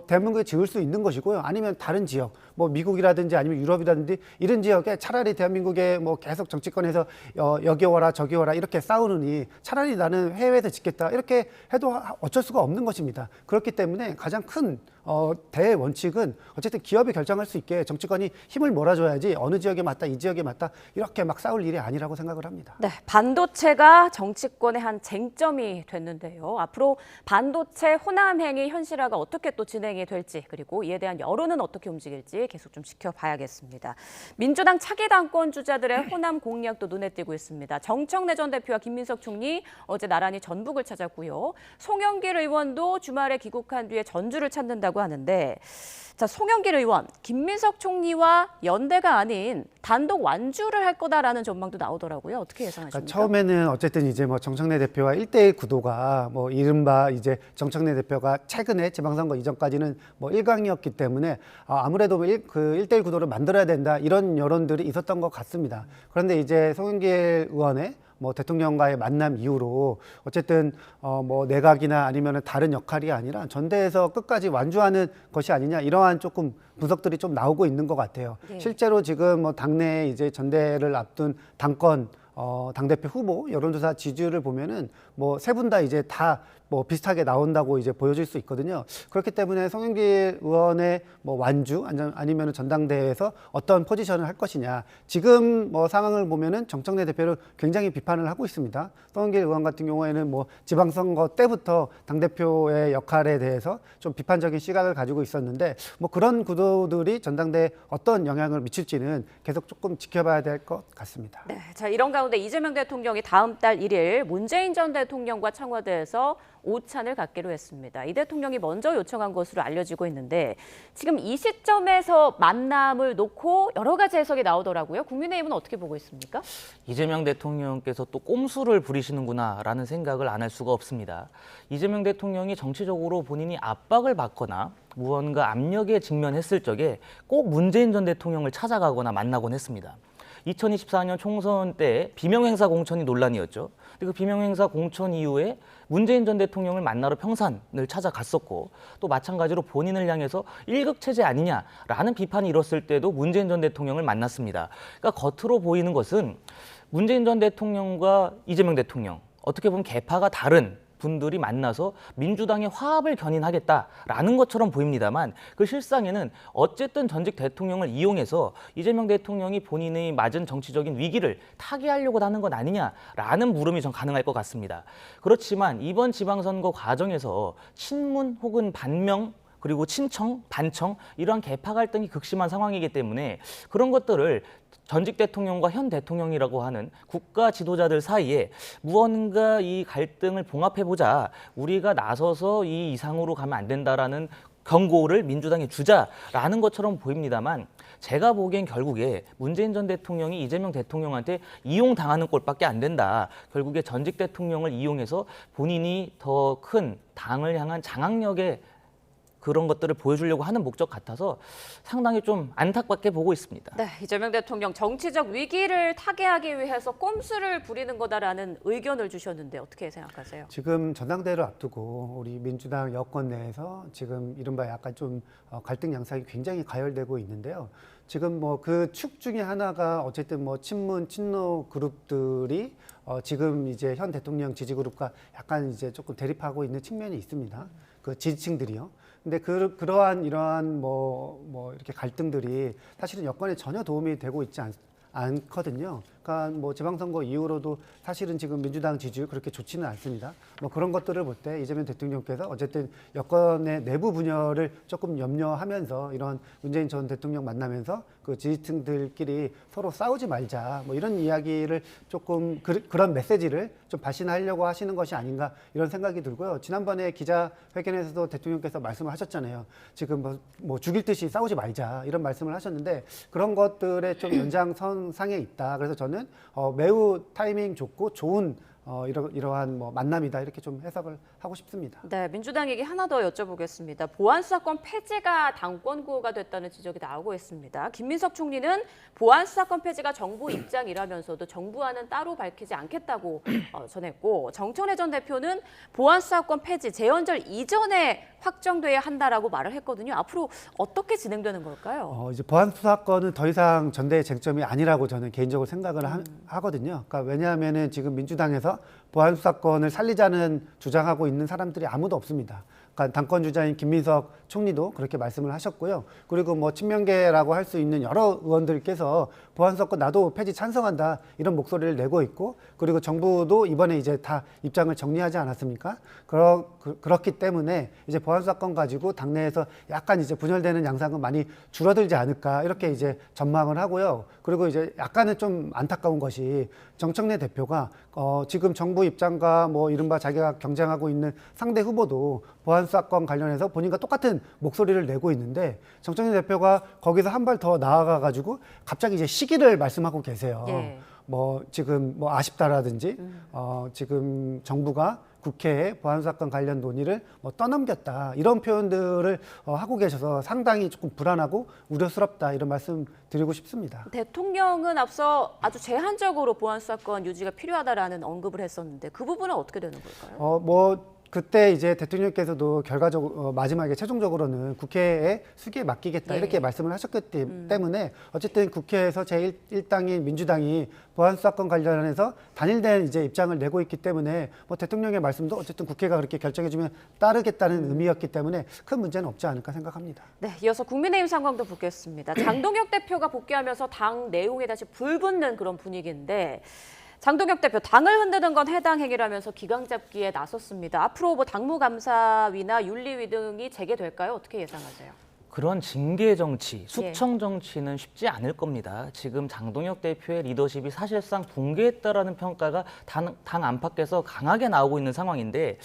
대한민국에 지을 수 있는 것이고요. 아니면 다른 지역, 뭐 미국이라든지 아니면 유럽이라든지 이런 지역에 차라리 대한민국에 뭐 계속 정치권에서 여기 와라 저기 와라 이렇게 싸우느니 차라리 나는 해외에서 짓겠다 이렇게 해도 어쩔 수가 없는 것입니다. 그렇기 때문에 가장 큰 대원칙은 어쨌든 기업이 결정할 수 있게 정치권이 힘을 몰아줘야지 어느 지역에 맞다 이 지역에 맞다 이렇게 막 싸울 일이 아니라고 생각을 합니다.
네, 반도체가 정치권의 한 쟁점이 됐는데요. 앞으로 반도체 호남 행위 현실화가 어떻게 또 진행이 될지 그리고 이에 대한 여론은 어떻게 움직일지 계속 좀 지켜봐야겠습니다. 민주당 차기 당권 주자들의 호남 공약도 눈에 띄고 있습니다. 정청래 전 대표와 김민석 총리 어제 나란히 전북을 찾았고요. 송영길 의원도 주말에 귀국한 뒤에 전주를 찾는다고 하는데 자, 송영길 의원, 김민석 총리와 연대가 아닌 단독 완주를 할 거다라는 전망도 나오더라고요. 어떻게 예상하십니까?
그러니까 처음에는 어쨌든 이제 뭐 정청래 대표와 1대1 구도가 뭐 이른바 이제 정청래 대표가 최근에 지방선거 이전까지는 뭐 1강이었기 때문에 아무래도 그 1대1 구도를 만들어야 된다 이런 여론들이 있었던 것 같습니다. 그런데 이제 송영길 의원의 뭐 대통령과의 만남 이후로 어쨌든 뭐 내각이나 아니면 다른 역할이 아니라 전대에서 끝까지 완주하는 것이 아니냐 이러한 조금 분석들이 좀 나오고 있는 것 같아요. 실제로 지금 뭐 당내 이제 전대를 앞둔 당권 당대표 후보 여론조사 지지율을 보면은 뭐 세 분 다 이제 다 뭐 비슷하게 나온다고 이제 보여질 수 있거든요. 그렇기 때문에 송영길 의원의 뭐 완주 아니면 전당대회에서 어떤 포지션을 할 것이냐. 지금 뭐 상황을 보면은 정청래 대표를 굉장히 비판을 하고 있습니다. 송영길 의원 같은 경우에는 뭐 지방선거 때부터 당대표의 역할에 대해서 좀 비판적인 시각을 가지고 있었는데 뭐 그런 구도들이 전당대회에 어떤 영향을 미칠지는 계속 조금 지켜봐야 될 것 같습니다.
네, 자 이런 가운데 이재명 대통령이 다음 달 1일 문재인 전 대통령과 청와대에서 오찬을 갖기로 했습니다. 이 대통령이 먼저 요청한 것으로 알려지고 있는데 지금 이 시점에서 만남을 놓고 여러 가지 해석이 나오더라고요. 국민의힘은 어떻게 보고 있습니까?
이재명 대통령께서 또 꼼수를 부리시는구나라는 생각을 안 할 수가 없습니다. 이재명 대통령이 정치적으로 본인이 압박을 받거나 무언가 압력에 직면했을 적에 꼭 문재인 전 대통령을 찾아가거나 만나곤 했습니다. 2024년 총선 때 비명행사 공천이 논란이었죠. 근데 그 비명행사 공천 이후에 문재인 전 대통령을 만나러 평산을 찾아갔었고 또 마찬가지로 본인을 향해서 일극체제 아니냐라는 비판이 일었을 때도 문재인 전 대통령을 만났습니다. 그러니까 겉으로 보이는 것은 문재인 전 대통령과 이재명 대통령 어떻게 보면 계파가 다른 분들이 만나서 민주당의 화합을 견인하겠다라는 것처럼 보입니다만 그 실상에는 어쨌든 전직 대통령을 이용해서 이재명 대통령이 본인이 맞은 정치적인 위기를 타개하려고 하는 것 아니냐라는 물음이 전 가능할 것 같습니다. 그렇지만 이번 지방선거 과정에서 친문 혹은 반명 그리고 친청, 반청 이러한 계파 갈등이 극심한 상황이기 때문에 그런 것들을 전직 대통령과 현 대통령이라고 하는 국가 지도자들 사이에 무언가 이 갈등을 봉합해보자, 우리가 나서서 이 이상으로 가면 안 된다라는 경고를 민주당에 주자라는 것처럼 보입니다만 제가 보기엔 결국에 문재인 전 대통령이 이재명 대통령한테 이용당하는 꼴밖에 안 된다. 결국에 전직 대통령을 이용해서 본인이 더 큰 당을 향한 장악력의 그런 것들을 보여주려고 하는 목적 같아서 상당히 좀 안타깝게 보고 있습니다.
네, 이재명 대통령 정치적 위기를 타개하기 위해서 꼼수를 부리는 거다라는 의견을 주셨는데 어떻게 생각하세요?
지금 전당대회를 앞두고 우리 민주당 여권 내에서 지금 이른바 약간 좀 갈등 양상이 굉장히 가열되고 있는데요. 지금 뭐 그 축 중에 하나가 어쨌든 뭐 친문, 친노 그룹들이 지금 이제 현 대통령 지지 그룹과 약간 이제 조금 대립하고 있는 측면이 있습니다. 그 지지층들이요. 근데 그러한 이러한 뭐 이렇게 갈등들이 사실은 여권에 전혀 도움이 되고 있지 않거든요. 그러니까 뭐 지방선거 이후로도 사실은 지금 민주당 지지율 그렇게 좋지는 않습니다. 뭐 그런 것들을 볼 때 이재명 대통령께서 어쨌든 여권의 내부 분열을 조금 염려하면서 이런 문재인 전 대통령 만나면서 그 지지층들끼리 서로 싸우지 말자 뭐 이런 이야기를 조금 그런 메시지를 좀 발신하려고 하시는 것이 아닌가 이런 생각이 들고요. 지난번에 기자회견에서도 대통령께서 말씀을 하셨잖아요. 지금 뭐 죽일 듯이 싸우지 말자 이런 말씀을 하셨는데 그런 것들의 좀 연장선상에 있다. 그래서 저는 매우 타이밍 좋고 좋은 이러한 뭐 만남이다 이렇게 좀 해석을 하고 싶습니다.
네, 민주당에게 하나 더 여쭤보겠습니다. 보안수사권 폐지가 당권 구호가 됐다는 지적이 나오고 있습니다. 김민석 총리는 보안수사권 폐지가 정부 입장이라면서도 정부와는 따로 밝히지 않겠다고 전했고 정청래 전 대표는 보안수사권 폐지 재연절 이전에 확정돼야 한다라고 말을 했거든요. 앞으로 어떻게 진행되는 걸까요?
이제 보안수사권은 더 이상 전대의 쟁점이 아니라고 저는 개인적으로 생각을 하거든요. 그러니까 왜냐하면은 지금 민주당에서 보안수사권을 살리자는 주장하고 있는 사람들이 아무도 없습니다. 그러니까 당권 주자인 김민석 총리도 그렇게 말씀을 하셨고요. 그리고 뭐 친명계라고 할 수 있는 여러 의원들께서 보안수사권 나도 폐지 찬성한다 이런 목소리를 내고 있고 그리고 정부도 이번에 이제 다 입장을 정리하지 않았습니까? 그렇기 때문에 이제 보안수사권 가지고 당내에서 약간 이제 분열되는 양상은 많이 줄어들지 않을까 이렇게 이제 전망을 하고요. 그리고 이제 약간은 좀 안타까운 것이 정청래 대표가 지금 정부 입장과 뭐 이른바 자기가 경쟁하고 있는 상대 후보도 보안수사권 관련해서 본인과 똑같은 목소리를 내고 있는데 정청래 대표가 거기서 한 발 더 나아가가지고 갑자기 이제 시기를 말씀하고 계세요.
예.
뭐 지금 뭐 아쉽다라든지 지금 정부가 국회에 보안수사권 관련 논의를 뭐 떠넘겼다 이런 표현들을 하고 계셔서 상당히 조금 불안하고 우려스럽다 이런 말씀 드리고 싶습니다.
대통령은 앞서 아주 제한적으로 보안수사권 유지가 필요하다라는 언급을 했었는데 그 부분은 어떻게 되는 걸까요?
그때 이제 대통령께서도 결과적으로 마지막에 최종적으로는 국회에 수기에 맡기겠다 이렇게 말씀을 하셨기 때문에 어쨌든 국회에서 제1당인 민주당이 보안수사권 관련해서 단일된 이제 입장을 내고 있기 때문에 뭐 대통령의 말씀도 어쨌든 국회가 그렇게 결정해주면 따르겠다는 의미였기 때문에 큰 문제는 없지 않을까 생각합니다.
네, 이어서 국민의힘 상황도 보겠습니다. 장동혁 대표가 복귀하면서 당 내용에 다시 불붙는 그런 분위기인데 장동혁 대표 당을 흔드는 건 해당 행위라면서 기강 잡기에 나섰습니다. 앞으로 뭐 당무감사위나 윤리위 등이 재개될까요? 어떻게 예상하세요?
그런 징계 정치, 숙청 정치는 쉽지 않을 겁니다. 지금 장동혁 대표의 리더십이 사실상 붕괴했다라는 평가가 당 안팎에서 강하게 나오고 있는 상황인데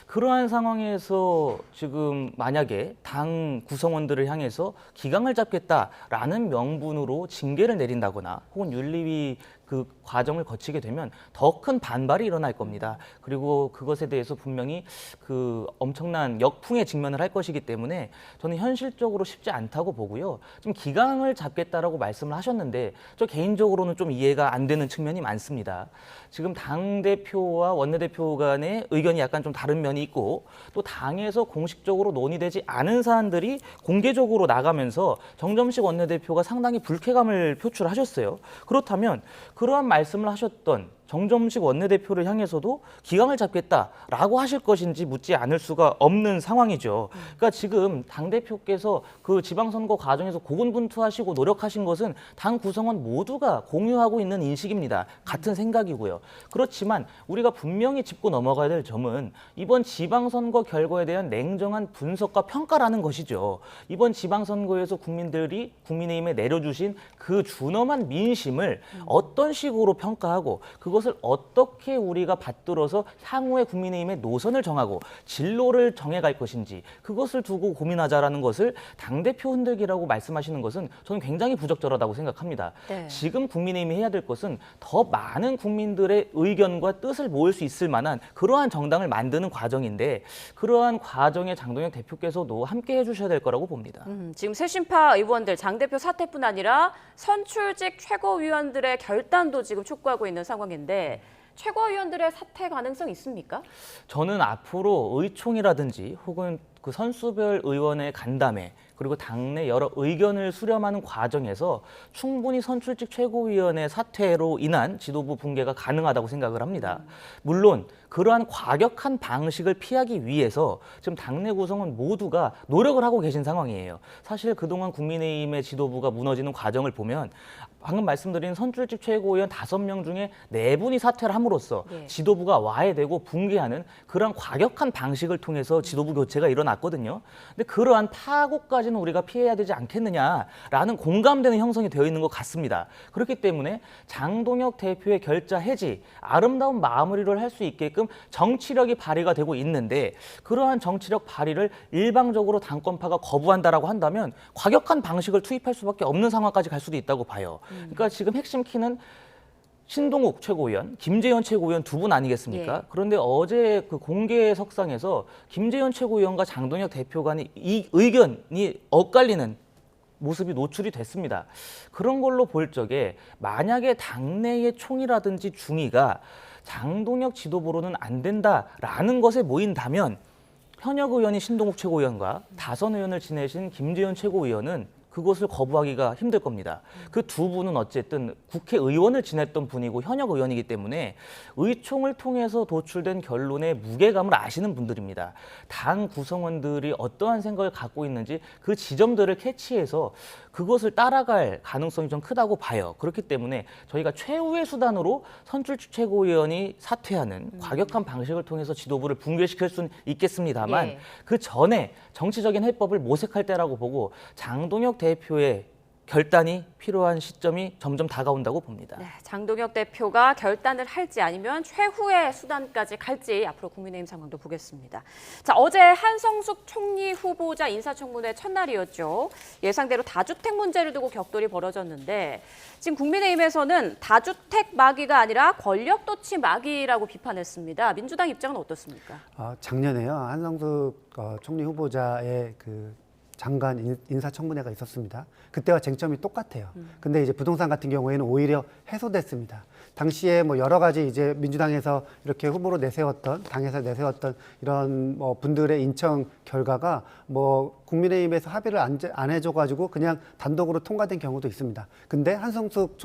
그러한 상황에서 지금 만약에 당 구성원들을 향해서 기강을 잡겠다라는 명분으로 징계를 내린다거나 혹은 윤리위 그 과정을 거치게 되면 더 큰 반발이 일어날 겁니다. 그리고 그것에 대해서 분명히 그 엄청난 역풍에 직면을 할 것이기 때문에 저는 현실적으로 쉽지 않다고 보고요. 좀 기강을 잡겠다라고 말씀을 하셨는데 저 개인적으로는 좀 이해가 안 되는 측면이 많습니다. 지금 당대표와 원내대표 간의 의견이 약간 좀 다른 면이 있고 또 당에서 공식적으로 논의되지 않은 사안들이 공개적으로 나가면서 정점식 원내대표가 상당히 불쾌감을 표출하셨어요. 그렇다면 그러한 말씀을 하셨던 정점식 원내대표를 향해서도 기강을 잡겠다라고 하실 것인지 묻지 않을 수가 없는 상황이죠. 그러니까 지금 당대표께서 그 지방선거 과정에서 고군분투하시고 노력하신 것은 당 구성원 모두가 공유하고 있는 인식입니다. 같은 생각이고요. 그렇지만 우리가 분명히 짚고 넘어가야 될 점은 이번 지방선거 결과에 대한 냉정한 분석과 평가라는 것이죠. 이번 지방선거에서 국민들이 국민의힘에 내려주신 그 준엄한 민심을 어떤 식으로 평가하고 그것을 어떻게 우리가 받들어서 향후에 국민의힘의 노선을 정하고 진로를 정해갈 것인지 그것을 두고 고민하자라는 것을 당대표 흔들기라고 말씀하시는 것은 저는 굉장히 부적절하다고 생각합니다.
네.
지금 국민의힘이 해야 될 것은 더 많은 국민들의 의견과 뜻을 모을 수 있을 만한 그러한 정당을 만드는 과정인데 그러한 과정에 장동혁 대표께서도 함께 해주셔야 될 거라고 봅니다.
지금 새신파 의원들 장 대표 사퇴뿐 아니라 선출직 최고위원들의 결단도 지금 촉구하고 있는 상황인데 최고위원들의 사퇴 가능성 있습니까?
저는 앞으로 의총이라든지 혹은 그 선수별 의원의 간담회 그리고 당내 여러 의견을 수렴하는 과정에서 충분히 선출직 최고위원의 사퇴로 인한 지도부 붕괴가 가능하다고 생각을 합니다. 물론 그러한 과격한 방식을 피하기 위해서 지금 당내 구성원 모두가 노력을 하고 계신 상황이에요. 사실 그동안 국민의힘의 지도부가 무너지는 과정을 보면 방금 말씀드린 선출직 최고위원 5명 중에 4분이 사퇴를 함으로써 지도부가 와해되고 붕괴하는 그런 과격한 방식을 통해서 지도부 교체가 일어났거든요. 근데 그러한 파고까지는 우리가 피해야 되지 않겠느냐라는 공감되는 형성이 되어 있는 것 같습니다. 그렇기 때문에 장동혁 대표의 결자 해지, 아름다운 마무리를 할 수 있게끔 정치력이 발휘가 되고 있는데 그러한 정치력 발휘를 일방적으로 당권파가 거부한다라고 한다면 과격한 방식을 투입할 수밖에 없는 상황까지 갈 수도 있다고 봐요. 그러니까 지금 핵심 키는 신동욱 최고위원, 김재현 최고위원 2분 아니겠습니까? 그런데 어제 그 공개 석상에서 김재현 최고위원과 장동혁 대표 간의 이 의견이 엇갈리는 모습이 노출이 됐습니다. 그런 걸로 볼 적에 만약에 당내의 총이라든지 중의가 장동혁 지도부로는 안 된다라는 것에 모인다면 현역 의원이 신동욱 최고위원과 다선 의원을 지내신 김재현 최고위원은 그것을 거부하기가 힘들 겁니다. 그 2분은 어쨌든 국회의원을 지냈던 분이고 현역 의원이기 때문에 의총을 통해서 도출된 결론의 무게감을 아시는 분들입니다. 당 구성원들이 어떠한 생각을 갖고 있는지 그 지점들을 캐치해서 그것을 따라갈 가능성이 좀 크다고 봐요. 그렇기 때문에 저희가 최후의 수단으로 선출직 최고위원이 사퇴하는 과격한 방식을 통해서 지도부를 붕괴시킬 수는 있겠습니다만 그 전에 정치적인 해법을 모색할 때라고 보고 장동혁 대표의 결단이 필요한 시점이 점점 다가온다고 봅니다.
네, 장동혁 대표가 결단을 할지 아니면 최후의 수단까지 갈지 앞으로 국민의힘 상황도 보겠습니다. 자, 어제 한성숙 총리 후보자 인사청문회 첫날이었죠. 예상대로 다주택 문제를 두고 격돌이 벌어졌는데 지금 국민의힘에서는 다주택 마기가 아니라 권력도취 마기라고 비판했습니다. 민주당 입장은 어떻습니까?
작년에요. 한성숙 총리 후보자의 그 장관 인사청문회가 있었습니다. 그때와 쟁점이 똑같아요. 근데 이제 부동산 같은 경우에는 오히려 해소됐습니다. 당시에 뭐 여러 가지 이제 민주당에서 이렇게 후보로 내세웠던 당에서 내세웠던 이런 뭐 분들의 인청 결과가 뭐 국민의힘에서 합의를 안 해줘가지고 그냥 단독으로 통과된 경우도 있습니다. 근데 한성숙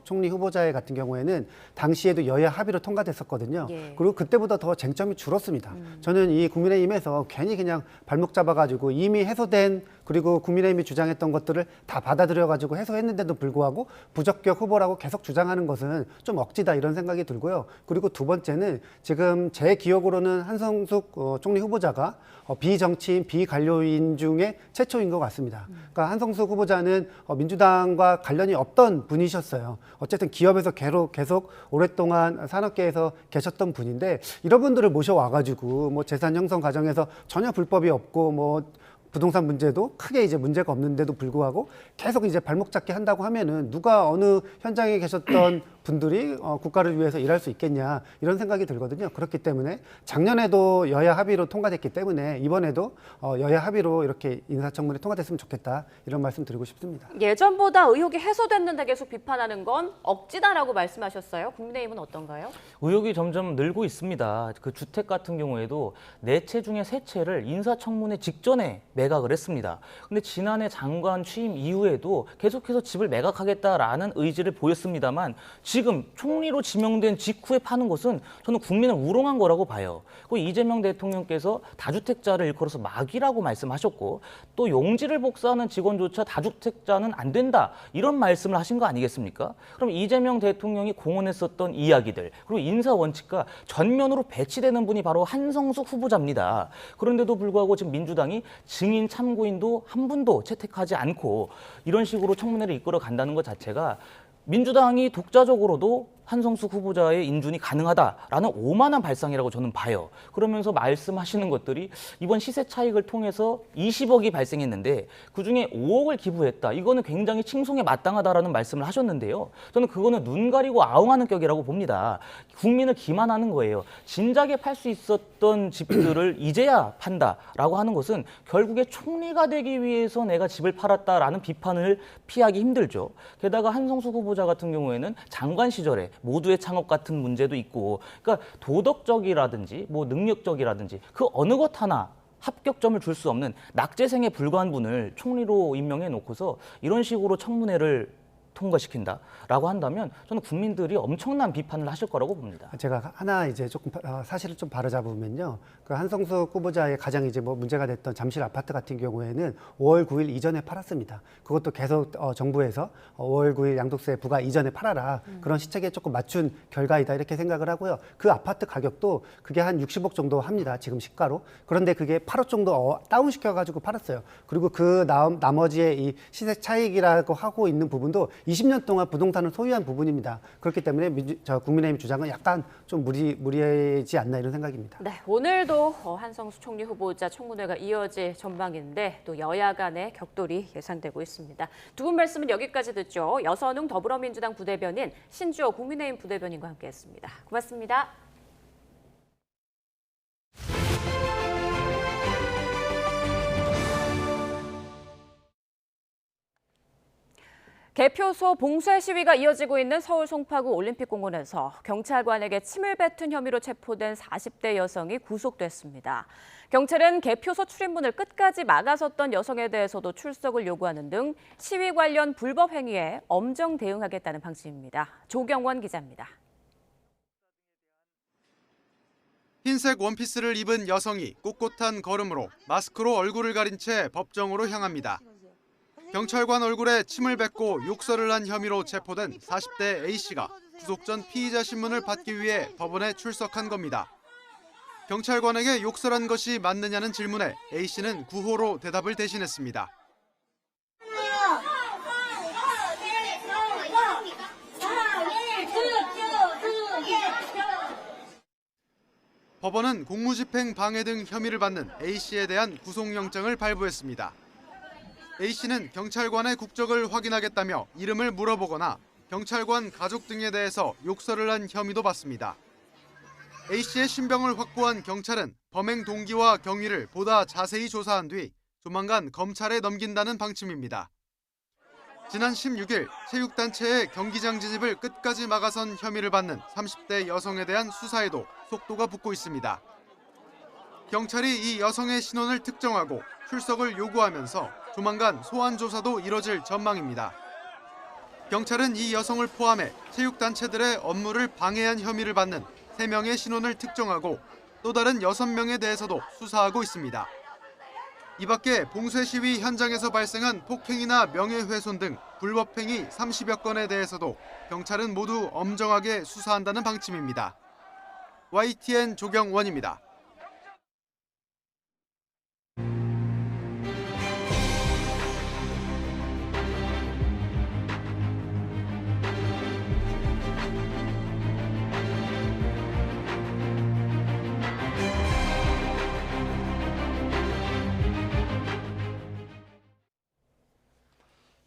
총리 후보자 같은 경우에는 당시에도 여야 합의로 통과됐었거든요. 그리고 그때보다 더 쟁점이 줄었습니다. 저는 이 국민의힘에서 괜히 그냥 발목 잡아가지고 이미 해소된 그리고 국민의힘이 주장했던 것들을 다 받아들여가지고 해소했는데도 불구하고 부적격 후보라고 계속 주장하는 것은 좀 억지다 이런 생각이 들고요. 그리고 두 번째는 지금 제 기억으로는 한성숙 총리 후보자가 비정치인, 비관료인 중에 최초인 것 같습니다. 그러니까 한성숙 후보자는 민주당과 관련이 없던 분이셨어요. 어쨌든 기업에서 계속 오랫동안 산업계에서 계셨던 분인데 이런 분들을 모셔와가지고 뭐 재산 형성 과정에서 전혀 불법이 없고 뭐 부동산 문제도 크게 이제 문제가 없는데도 불구하고 계속 이제 발목 잡기 한다고 하면은 누가 어느 현장에 계셨던 분들이 국가를 위해서 일할 수 있겠냐 이런 생각이 들거든요. 그렇기 때문에 작년에도 여야 합의로 통과됐기 때문에 이번에도 여야 합의로 이렇게 인사청문회 통과됐으면 좋겠다 이런 말씀 드리고 싶습니다.
예전보다 의혹이 해소됐는데 계속 비판하는 건 억지다라고 말씀하셨어요. 국민의힘은 어떤가요?
의혹이 점점 늘고 있습니다. 그 주택 같은 경우에도 4채 중에 3채를 인사청문회 직전에 매각을 했습니다. 근데 지난해 장관 취임 이후에도 계속해서 집을 매각하겠다라는 의지를 보였습니다만 지금 총리로 지명된 직후에 파는 것은 저는 국민을 우롱한 거라고 봐요. 그리고 이재명 대통령께서 다주택자를 일컬어서 마귀라고 말씀하셨고 또 용지를 복사하는 직원조차 다주택자는 안 된다 이런 말씀을 하신 거 아니겠습니까? 그럼 이재명 대통령이 공언했었던 이야기들 그리고 인사 원칙과 전면으로 배치되는 분이 바로 한성숙 후보자입니다. 그런데도 불구하고 지금 민주당이 증인 참고인도 한 분도 채택하지 않고 이런 식으로 청문회를 이끌어 간다는 것 자체가 민주당이 독자적으로도 한성숙 후보자의 인준이 가능하다라는 오만한 발상이라고 저는 봐요. 그러면서 말씀하시는 것들이 이번 시세 차익을 통해서 20억이 발생했는데 그중에 5억을 기부했다. 이거는 굉장히 칭송에 마땅하다라는 말씀을 하셨는데요. 저는 그거는 눈 가리고 아웅하는 격이라고 봅니다. 국민을 기만하는 거예요. 진작에 팔 수 있었던 집들을 이제야 판다라고 하는 것은 결국에 총리가 되기 위해서 내가 집을 팔았다라는 비판을 피하기 힘들죠. 게다가 한성숙 후보자 같은 경우에는 장관 시절에 모두의 창업 같은 문제도 있고 그러니까 도덕적이라든지 뭐 능력적이라든지 그 어느 것 하나 합격점을 줄 수 없는 낙제생에 불과한 분을 총리로 임명해 놓고서 이런 식으로 청문회를 통과시킨다라고 한다면 저는 국민들이 엄청난 비판을 하실 거라고 봅니다.
제가 하나 이제 조금 사실을 좀 바로잡으면요. 그 한성숙 후보자의 가장 이제 뭐 문제가 됐던 잠실 아파트 같은 경우에는 5월 9일 이전에 팔았습니다. 그것도 계속 정부에서 5월 9일 양도세 부과 이전에 팔아라. 그런 시책에 조금 맞춘 결과이다 이렇게 생각을 하고요. 그 아파트 가격도 그게 한 60억 정도 합니다. 지금 시가로. 그런데 그게 8억 정도 다운시켜가지고 팔았어요. 그리고 그 나머지의 이 시세 차익이라고 하고 있는 부분도 20년 동안 부동산을 소유한 부분입니다. 그렇기 때문에 국민의힘 주장은 약간 좀 무리하지 않나 이런 생각입니다.
네, 오늘도 한성숙 총리 후보자 청문회가 이어질 전망인데 또 여야 간의 격돌이 예상되고 있습니다. 두 분 말씀은 여기까지 듣죠. 여선웅 더불어민주당 부대변인, 신주호 국민의힘 부대변인과 함께했습니다. 고맙습니다. 개표소 봉쇄 시위가 이어지고 있는 서울 송파구 올림픽공원에서 경찰관에게 침을 뱉은 혐의로 체포된 40대 여성이 구속됐습니다. 경찰은 개표소 출입문을 끝까지 막아섰던 여성에 대해서도 출석을 요구하는 등 시위 관련 불법 행위에 엄정 대응하겠다는 방침입니다. 조경원 기자입니다.
흰색 원피스를 입은 여성이 꼿꼿한 걸음으로 마스크로 얼굴을 가린 채 법정으로 향합니다. 경찰관 얼굴에 침을 뱉고 욕설을 한 혐의로 체포된 40대 A씨가 구속 전 피의자 신문을 받기 위해 법원에 출석한 겁니다. 경찰관에게 욕설한 것이 맞느냐는 질문에 A씨는 구호로 대답을 대신했습니다. 법원은 공무집행 방해 등 혐의를 받는 A씨에 대한 구속영장을 발부했습니다. A씨는 경찰관의 국적을 확인하겠다며 이름을 물어보거나 경찰관 가족 등에 대해서 욕설을 한 혐의도 받습니다. A씨의 신병을 확보한 경찰은 범행 동기와 경위를 보다 자세히 조사한 뒤 조만간 검찰에 넘긴다는 방침입니다. 지난 16일 체육단체의 경기장 진입을 끝까지 막아선 혐의를 받는 30대 여성에 대한 수사에도 속도가 붙고 있습니다. 경찰이 이 여성의 신원을 특정하고 출석을 요구하면서 조만간 소환 조사도 이뤄질 전망입니다. 경찰은 이 여성을 포함해 체육단체들의 업무를 방해한 혐의를 받는 3명의 신원을 특정하고 또 다른 6명에 대해서도 수사하고 있습니다. 이 밖에 봉쇄 시위 현장에서 발생한 폭행이나 명예훼손 등 불법행위 30여 건에 대해서도 경찰은 모두 엄정하게 수사한다는 방침입니다. YTN 조경원입니다.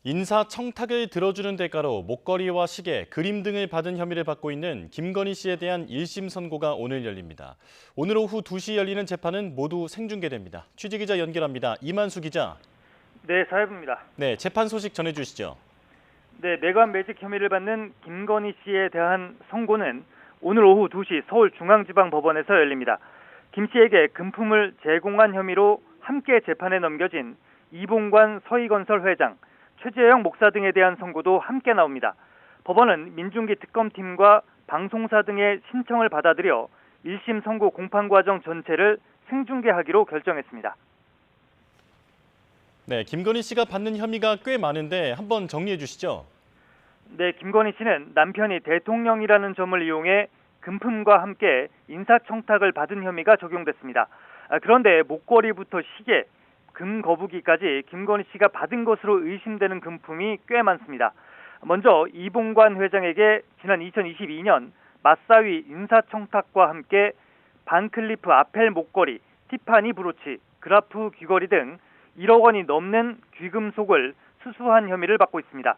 인사청탁을 들어주는 대가로 목걸이와 시계, 그림 등을 받은 혐의를 받고 있는 김건희 씨에 대한 1심 선고가 오늘 열립니다. 오늘 오후 2시 열리는 재판은 모두 생중계됩니다. 취재기자 연결합니다. 이만수 기자.
네, 사회부입니다.
네, 재판 소식 전해주시죠.
네, 매각 매직 혐의를 받는 김건희 씨에 대한 선고는 오늘 오후 2시 서울중앙지방법원에서 열립니다. 김 씨에게 금품을 제공한 혐의로 함께 재판에 넘겨진 이봉관 서희건설 회장, 최재형 목사 등에 대한 선고도 함께 나옵니다. 법원은 민중기 특검팀과 방송사 등의 신청을 받아들여 1심 선고 공판 과정 전체를 생중계하기로 결정했습니다.
네, 김건희 씨가 받는 혐의가 꽤 많은데 한번 정리해 주시죠.
네, 김건희 씨는 남편이 대통령이라는 점을 이용해 금품과 함께 인사청탁을 받은 혐의가 적용됐습니다. 그런데 목걸이부터 시계, 금 거북이까지 김건희 씨가 받은 것으로 의심되는 금품이 꽤 많습니다. 먼저 이봉관 회장에게 지난 2022년 맞사위 인사청탁과 함께 반클리프 아펠 목걸이, 티파니 브로치, 그라프 귀걸이 등 1억 원이 넘는 귀금속을 수수한 혐의를 받고 있습니다.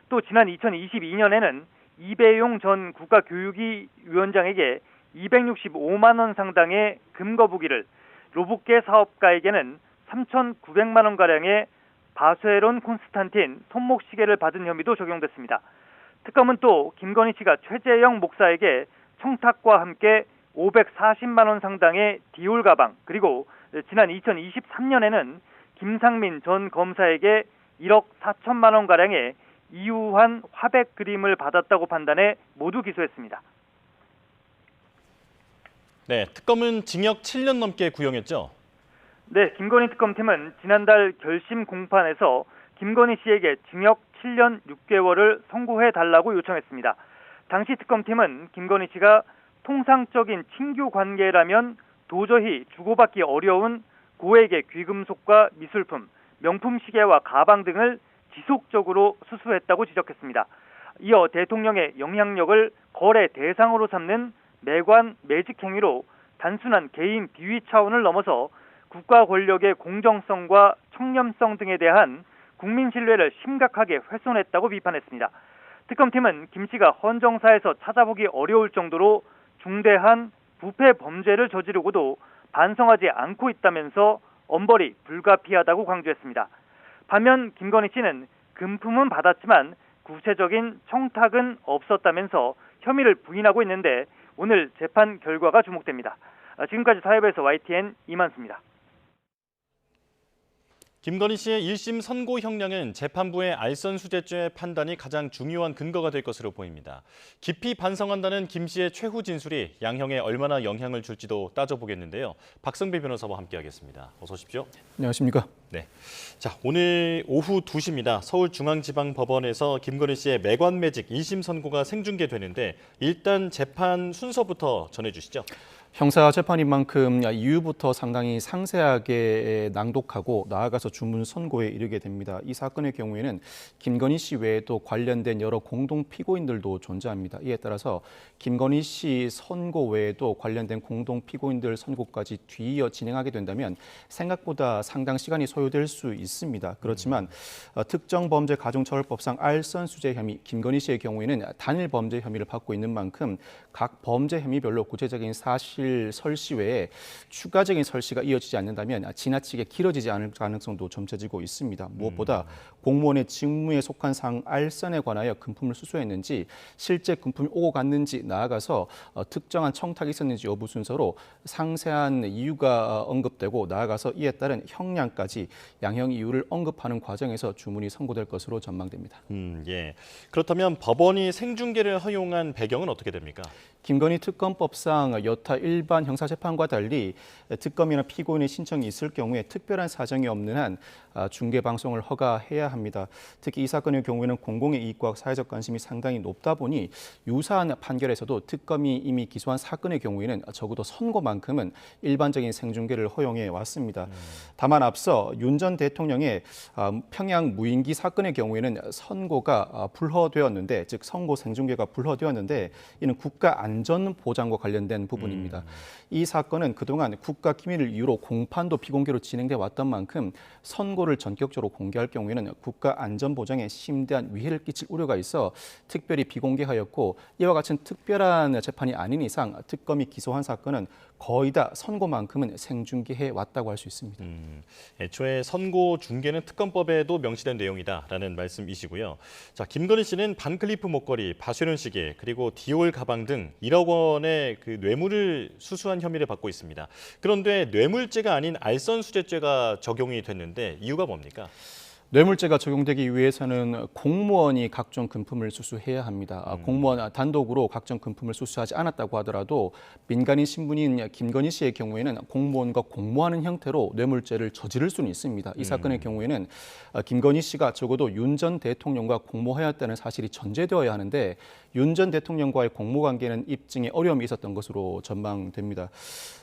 또 지난 2022년에는 이배용 전 국가교육위원장에게 265만 원 상당의 금거북이를, 로봇계 사업가에게는 3,900만 원가량의 바쉐론 콘스탄틴 손목 시계를 받은 혐의도 적용됐습니다. 특검은 또 김건희 씨가 최재형 목사에게 청탁과 함께 540만 원 상당의 디올 가방, 그리고 지난 2023년에는 김상민 전 검사에게 1억 4천만 원가량의 이유한 화백 그림을 받았다고 판단해 모두 기소했습니다.
네, 특검은 징역 7년 넘게 구형했죠.
네, 김건희 특검팀은 지난달 결심 공판에서 김건희 씨에게 징역 7년 6개월을 선고해달라고 요청했습니다. 당시 특검팀은 김건희 씨가 통상적인 친교 관계라면 도저히 주고받기 어려운 고액의 귀금속과 미술품, 명품 시계와 가방 등을 지속적으로 수수했다고 지적했습니다. 이어 대통령의 영향력을 거래 대상으로 삼는 매관 매직 행위로 단순한 개인 비위 차원을 넘어서 국가 권력의 공정성과 청렴성 등에 대한 국민 신뢰를 심각하게 훼손했다고 비판했습니다. 특검팀은 김 씨가 헌정사에서 찾아보기 어려울 정도로 중대한 부패 범죄를 저지르고도 반성하지 않고 있다면서 엄벌이 불가피하다고 강조했습니다. 반면 김건희 씨는 금품은 받았지만 구체적인 청탁은 없었다면서 혐의를 부인하고 있는데 오늘 재판 결과가 주목됩니다. 지금까지 사회부에서 YTN 이만수입니다.
김건희 씨의 1심 선고 형량은 재판부의 알선수재죄 판단이 가장 중요한 근거가 될 것으로 보입니다. 깊이 반성한다는 김 씨의 최후 진술이 양형에 얼마나 영향을 줄지도 따져보겠는데요. 박성배 변호사와 함께하겠습니다. 어서 오십시오.
안녕하십니까.
네. 자, 오늘 오후 2시입니다. 서울중앙지방법원에서 김건희 씨의 매관매직 1심 선고가 생중계되는데 일단 재판 순서부터 전해주시죠.
형사 재판인 만큼 이유부터 상당히 상세하게 낭독하고 나아가서 주문 선고에 이르게 됩니다. 이 사건의 경우에는 김건희 씨 외에도 관련된 여러 공동 피고인들도 존재합니다. 이에 따라서 김건희 씨 선고 외에도 관련된 공동 피고인들 선고까지 뒤이어 진행하게 된다면 생각보다 상당 시간이 소요될 수 있습니다. 그렇지만 특정범죄가중처벌법상 알선수재 혐의, 김건희 씨의 경우에는 단일 범죄 혐의를 받고 있는 만큼 각 범죄 혐의별로 구체적인 사실 설시 외에 추가적인 설시가 이어지지 않는다면 지나치게 길어지지 않을 가능성도 점쳐지고 있습니다. 무엇보다 공무원의 직무에 속한 사항 알선에 관하여 금품을 수수했는지, 실제 금품이 오고 갔는지, 나아가서 특정한 청탁이 있었는지 여부 순서로 상세한 이유가 언급되고 나아가서 이에 따른 형량까지 양형 이유를 언급하는 과정에서 주문이 선고될 것으로 전망됩니다.
예. 그렇다면 법원이 생중계를 허용한 배경은 어떻게 됩니까?
김건희 특검법상 여타 일반 형사재판과 달리 특검이나 피고인의 신청이 있을 경우에 특별한 사정이 없는 한 중계 방송을 허가해야 합니다. 특히 이 사건의 경우에는 공공의 이익과 사회적 관심이 상당히 높다 보니 유사한 판결에서도 특검이 이미 기소한 사건의 경우에는 적어도 선고만큼은 일반적인 생중계를 허용해 왔습니다. 다만 앞서 윤 전 대통령의 평양 무인기 사건의 경우에는 선고가 불허되었는데, 즉 선고 생중계가 불허되었는데 이는 국가 안전 보장과 관련된 부분입니다. 이 사건은 그동안 국가 기밀을 이유로 공판도 비공개로 진행돼 왔던 만큼 선고를 전격적으로 공개할 경우에는 국가 안전 보장에 심대한 위해를 끼칠 우려가 있어 특별히 비공개하였고, 이와 같은 특별한 재판이 아닌 이상 특검이 기소한 사건은 거의 다 선고만큼은 생중계해 왔다고 할 수 있습니다.
애초에 선고 중계는 특검법에도 명시된 내용이다라는 말씀이시고요. 자, 김건희 씨는 반클리프 목걸이, 바쉐론 시계, 그리고 디올 가방 등 1억 원의 그 뇌물을 수수한 혐의를 받고 있습니다. 그런데 뇌물죄가 아닌 알선수재죄가 적용이 됐는데 이유가 뭡니까?
뇌물죄가 적용되기 위해서는 공무원이 각종 금품을 수수해야 합니다. 공무원 단독으로 각종 금품을 수수하지 않았다고 하더라도 민간인 신분인 김건희 씨의 경우에는 공무원과 공모하는 형태로 뇌물죄를 저지를 수는 있습니다. 이 사건의 경우에는 김건희 씨가 적어도 윤 전 대통령과 공모하였다는 사실이 전제되어야 하는데 윤 전 대통령과의 공모관계는 입증에 어려움이 있었던 것으로 전망됩니다.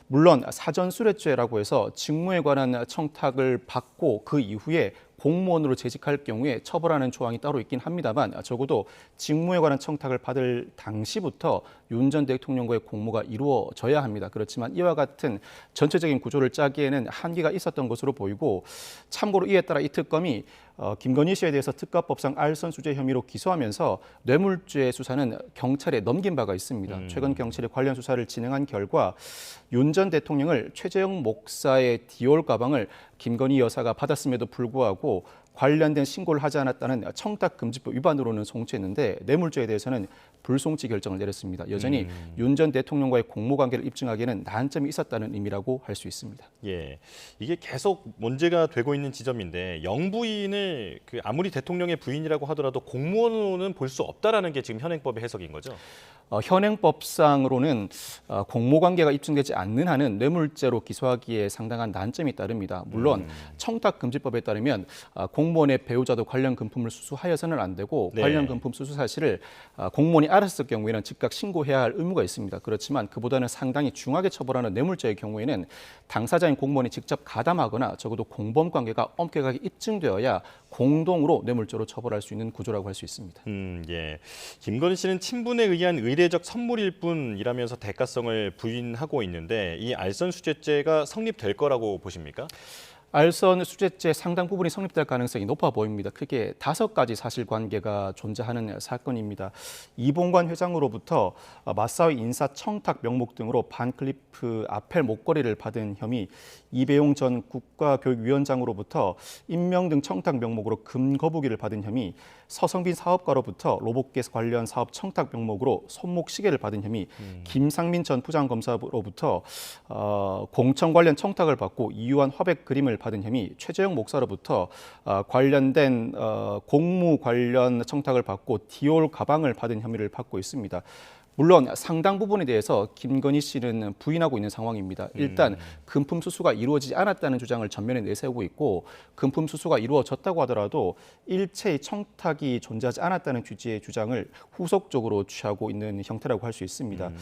물론 사전수뢰죄라고 해서 직무에 관한 청탁을 받고 그 이후에 공무원으로 재직할 경우에 처벌하는 조항이 따로 있긴 합니다만 적어도 직무에 관한 청탁을 받을 당시부터 윤 전 대통령과의 공모가 이루어져야 합니다. 그렇지만 이와 같은 전체적인 구조를 짜기에는 한계가 있었던 것으로 보이고 참고로 이에 따라 이 특검이 김건희 씨에 대해서 특가법상 알선수재 혐의로 기소하면서 뇌물죄 수사는 경찰에 넘긴 바가 있습니다. 최근 경찰이 관련 수사를 진행한 결과 윤 전 대통령을 최재형 목사의 디올 가방을 김건희 여사가 받았음에도 불구하고 관련된 신고를 하지 않았다는 청탁금지법 위반으로는 송치했는데 뇌물죄에 대해서는 불송치 결정을 내렸습니다. 여전히 윤 전 대통령과의 공모관계를 입증하기에는 난점이 있었다는 의미라고 할 수 있습니다.
예, 이게 계속 문제가 되고 있는 지점인데 영부인을 아무리 대통령의 부인이라고 하더라도 공무원으로는 볼 수 없다라는 게 지금 현행법의 해석인 거죠?
현행법상으로는 공모관계가 입증되지 않는 한은 뇌물죄로 기소하기에 상당한 난점이 따릅니다. 물론 청탁금지법에 따르면 공무원의 배우자도 관련 금품을 수수하여서는 안 되고
네.
관련 금품 수수 사실을 공무원이 알았을 경우에는 즉각 신고해야 할 의무가 있습니다. 그렇지만 그보다는 상당히 중하게 처벌하는 뇌물죄의 경우에는 당사자인 공무원이 직접 가담하거나 적어도 공범관계가 엄격하게 입증되어야 공동으로 뇌물죄로 처벌할 수 있는 구조라고 할 수 있습니다.
예. 김건희 씨는 친분에 의한 의례적 선물일 뿐이라면서 대가성을 부인하고 있는데 이 알선수재죄가 성립될 거라고 보십니까?
알선 수재죄 상당 부분이 성립될 가능성이 높아 보입니다. 크게 5가지 사실관계가 존재하는 사건입니다. 이봉관 회장으로부터 맞사위 인사 청탁 명목 등으로 반클리프 아펠 목걸이를 받은 혐의, 이배용 전 국가교육위원장으로부터 임명 등 청탁 명목으로 금거북이를 받은 혐의, 서성빈 사업가로부터 로봇게스 관련 사업 청탁 명목으로 손목 시계를 받은 혐의, 김상민 전 부장검사로부터 공청 관련 청탁을 받고 이유한 화백 그림을 받은 혐의, 최재형 목사로부터 관련된 공무 관련 청탁을 받고 디올 가방을 받은 혐의를 받고 있습니다. 물론 상당 부분에 대해서 김건희 씨는 부인하고 있는 상황입니다. 일단 금품 수수가 이루어지지 않았다는 주장을 전면에 내세우고 있고 금품 수수가 이루어졌다고 하더라도 일체의 청탁이 존재하지 않았다는 취지의 주장을 후속적으로 취하고 있는 형태라고 할 수 있습니다.